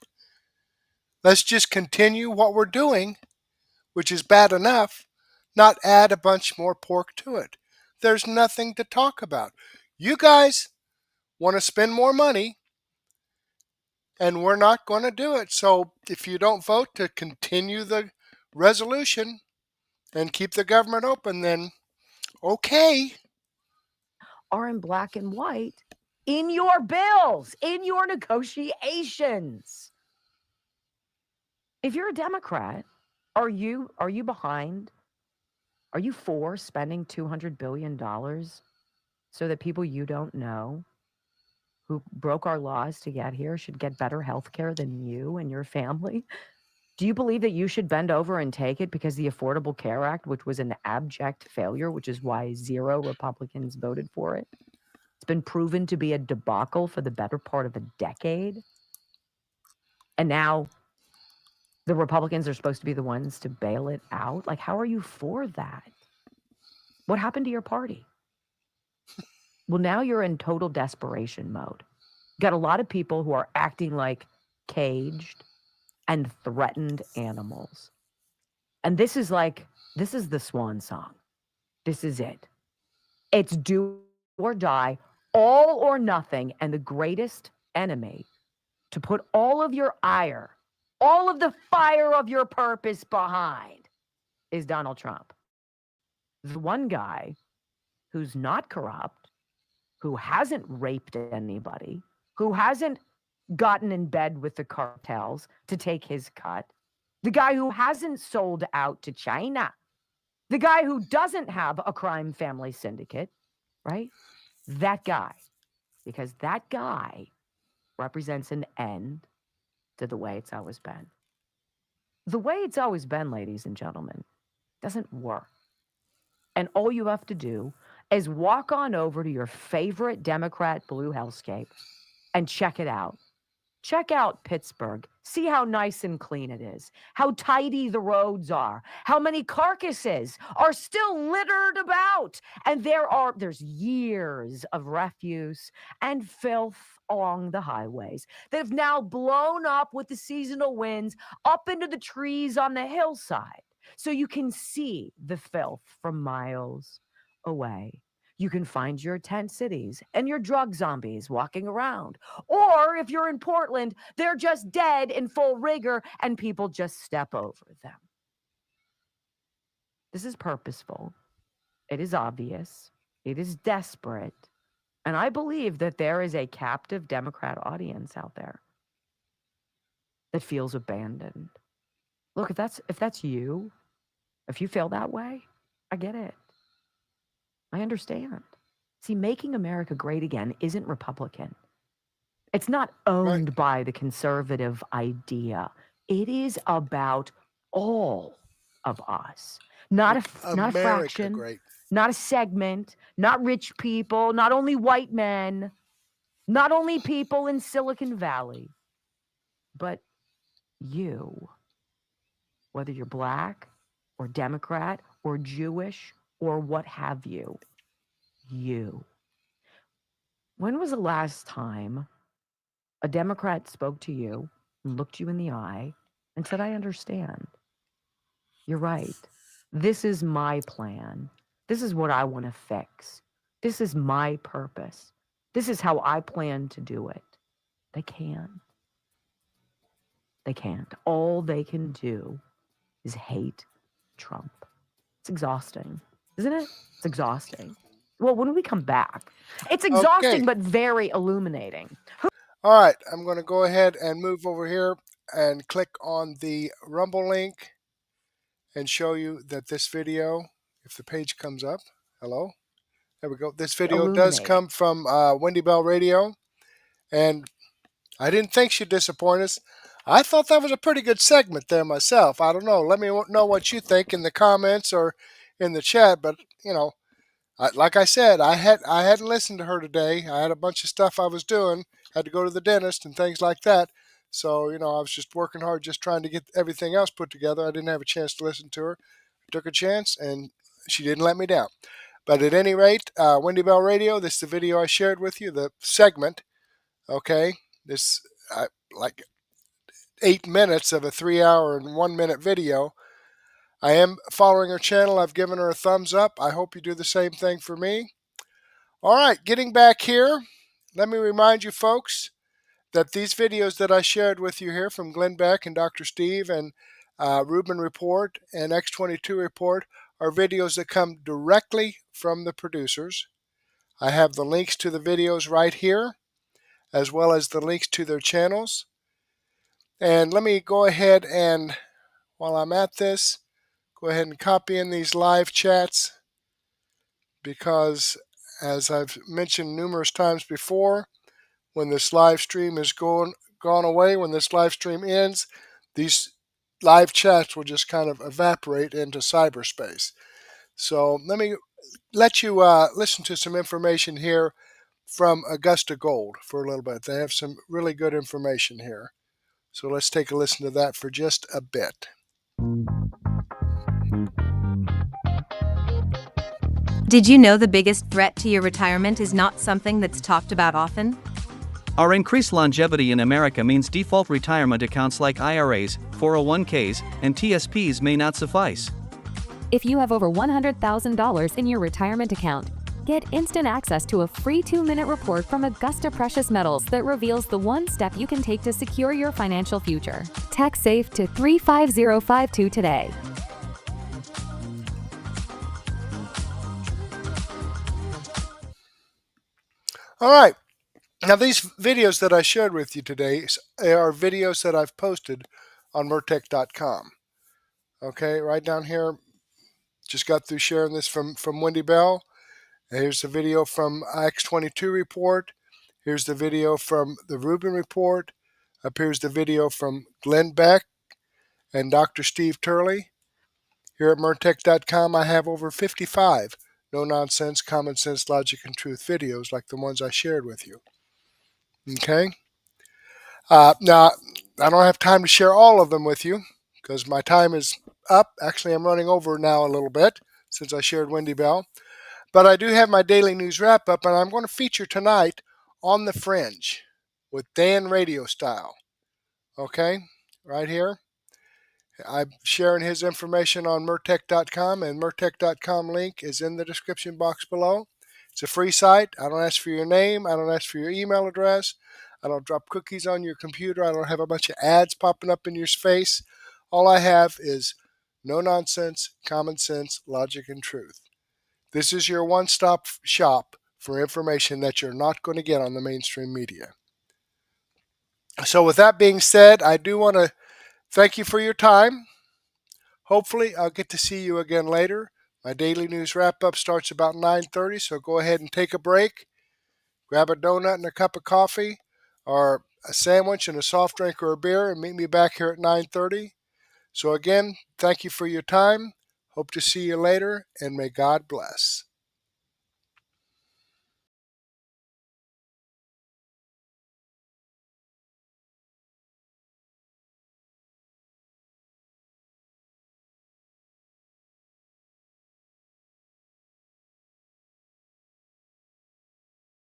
Let's just continue what we're doing, which is bad enough, not add a bunch more pork to it. There's nothing to talk about. You guys want to spend more money, and we're not going to do it. So if you don't vote to continue the resolution and keep the government open, then okay. Are in black and white in your bills, in your negotiations. If you're a Democrat, are you behind? Are you for spending $200 billion so that people you don't know who broke our laws to get here should get better health care than you and your family? Do you believe that you should bend over and take it because the Affordable Care Act, which was an abject failure, which is why 0 Republicans voted for it, it's been proven to be a debacle for the better part of a decade? And now the Republicans are supposed to be the ones to bail it out? How are you for that? What happened to your party? Well, now you're in total desperation mode. You got a lot of people who are acting like caged and threatened animals. And this is the swan song. This is it. It's do or die, all or nothing, and the greatest enemy to put all of your ire, all of the fire of your purpose behind is Donald Trump. The one guy who's not corrupt, who hasn't raped anybody, who hasn't gotten in bed with the cartels to take his cut, the guy who hasn't sold out to China, the guy who doesn't have a crime family syndicate, right? That guy, because that guy represents an end to the way it's always been. The way it's always been, ladies and gentlemen, doesn't work. And all you have to do is walk on over to your favorite Democrat blue hellscape and check it out. Check out Pittsburgh. See how nice and clean it is, how tidy the roads are, how many carcasses are still littered about. And there's years of refuse and filth along the highways that have now blown up with the seasonal winds up into the trees on the hillside. So you can see the filth from miles away. You can find your tent cities and your drug zombies walking around. Or if you're in Portland, they're just dead in full rigor and people just step over them. This is purposeful. It is obvious. It is desperate. And I believe that there is a captive Democrat audience out there that feels abandoned. Look, if that's you, if you feel that way, I get it. I understand. See, making America great again isn't Republican. It's not owned by the conservative idea. It is about all of us. Not a fraction, great. Not a segment, not rich people, not only white men, not only people in Silicon Valley, but you. Whether you're black or Democrat or Jewish or what have you, you. When was the last time a Democrat spoke to you and looked you in the eye and said, I understand. You're right. This is my plan. This is what I want to fix. This is my purpose. This is how I plan to do it. They can't. They can't. All they can do is hate Trump. It's exhausting, isn't it? It's exhausting. Well, when we come back, it's exhausting, but very illuminating. All right, I'm going to go ahead and move over here and click on the Rumble link and show you that this video, if the page comes up, hello, there we go. This video does come from Wendy Bell Radio, and I didn't think she'd disappoint us. I thought that was a pretty good segment there myself. I don't know. Let me know what you think in the comments or in the chat. But, you know, like I said, I hadn't listened to her today. I had a bunch of stuff I was doing. Had to go to the dentist and things like that. So, you know, I was just working hard, just trying to get everything else put together. I didn't have a chance to listen to her. I took a chance, and she didn't let me down. But at any rate, Wendy Bell Radio, this is the video I shared with you, the segment. Okay, this like 8 minutes of a 3-hour and 1 minute video. I am following her channel. I've given her a thumbs up. I hope you do the same thing for me. All right, getting back here, let me remind you folks that these videos that I shared with you here from Glenn Beck and Dr. Steve and Rubin Report and X22 Report are videos that come directly from the producers. I have the links to the videos right here, as well as the links to their channels. And let me go ahead and, while I'm at this, go ahead and copy in these live chats, because as I've mentioned numerous times before, when this live stream is gone away, when this live stream ends, these live chats will just kind of evaporate into cyberspace. So let me let you listen to some information here from Augusta Gold for a little bit. They have some really good information here. So let's take a listen to that for just a bit. Did you know the biggest threat to your retirement is not something that's talked about often? Our increased longevity in America means default retirement accounts like IRAs, 401ks, and TSPs may not suffice. If you have over $100,000 in your retirement account, Get instant access to a free 2-minute report from Augusta Precious Metals that reveals the one step you can take to secure your financial future. Text SAFE to 35052 today. All right. Now, these videos that I shared with you today are videos that I've posted on Murtech.com. Okay, right down here. Just got through sharing this from Wendy Bell. Here's the video from X22 report. Here's the video from the Rubin Report. Up here's the video from Glenn Beck and Dr. Steve Turley. Here at Murtech.com, I have over 55 no-nonsense, common sense, logic, and truth videos like the ones I shared with you. Okay? Now, I don't have time to share all of them with you because my time is up. Actually, I'm running over now a little bit since I shared Wendy Bell. But I do have my daily news wrap-up, and I'm going to feature tonight On the Fringe with Dan Radio Style. Okay? Right here. I'm sharing his information on Murtech.com, and Murtech.com link is in the description box below. It's a free site. I don't ask for your name. I don't ask for your email address. I don't drop cookies on your computer. I don't have a bunch of ads popping up in your face. All I have is no nonsense, common sense, logic, and truth. This is your one-stop shop for information that you're not going to get on the mainstream media. So with that being said, I do want to thank you for your time. Hopefully, I'll get to see you again later. My daily news wrap-up starts about 9:30, so go ahead and take a break. Grab a donut and a cup of coffee, or a sandwich and a soft drink or a beer, and meet me back here at 9:30. So again, thank you for your time. Hope to see you later, and may God bless.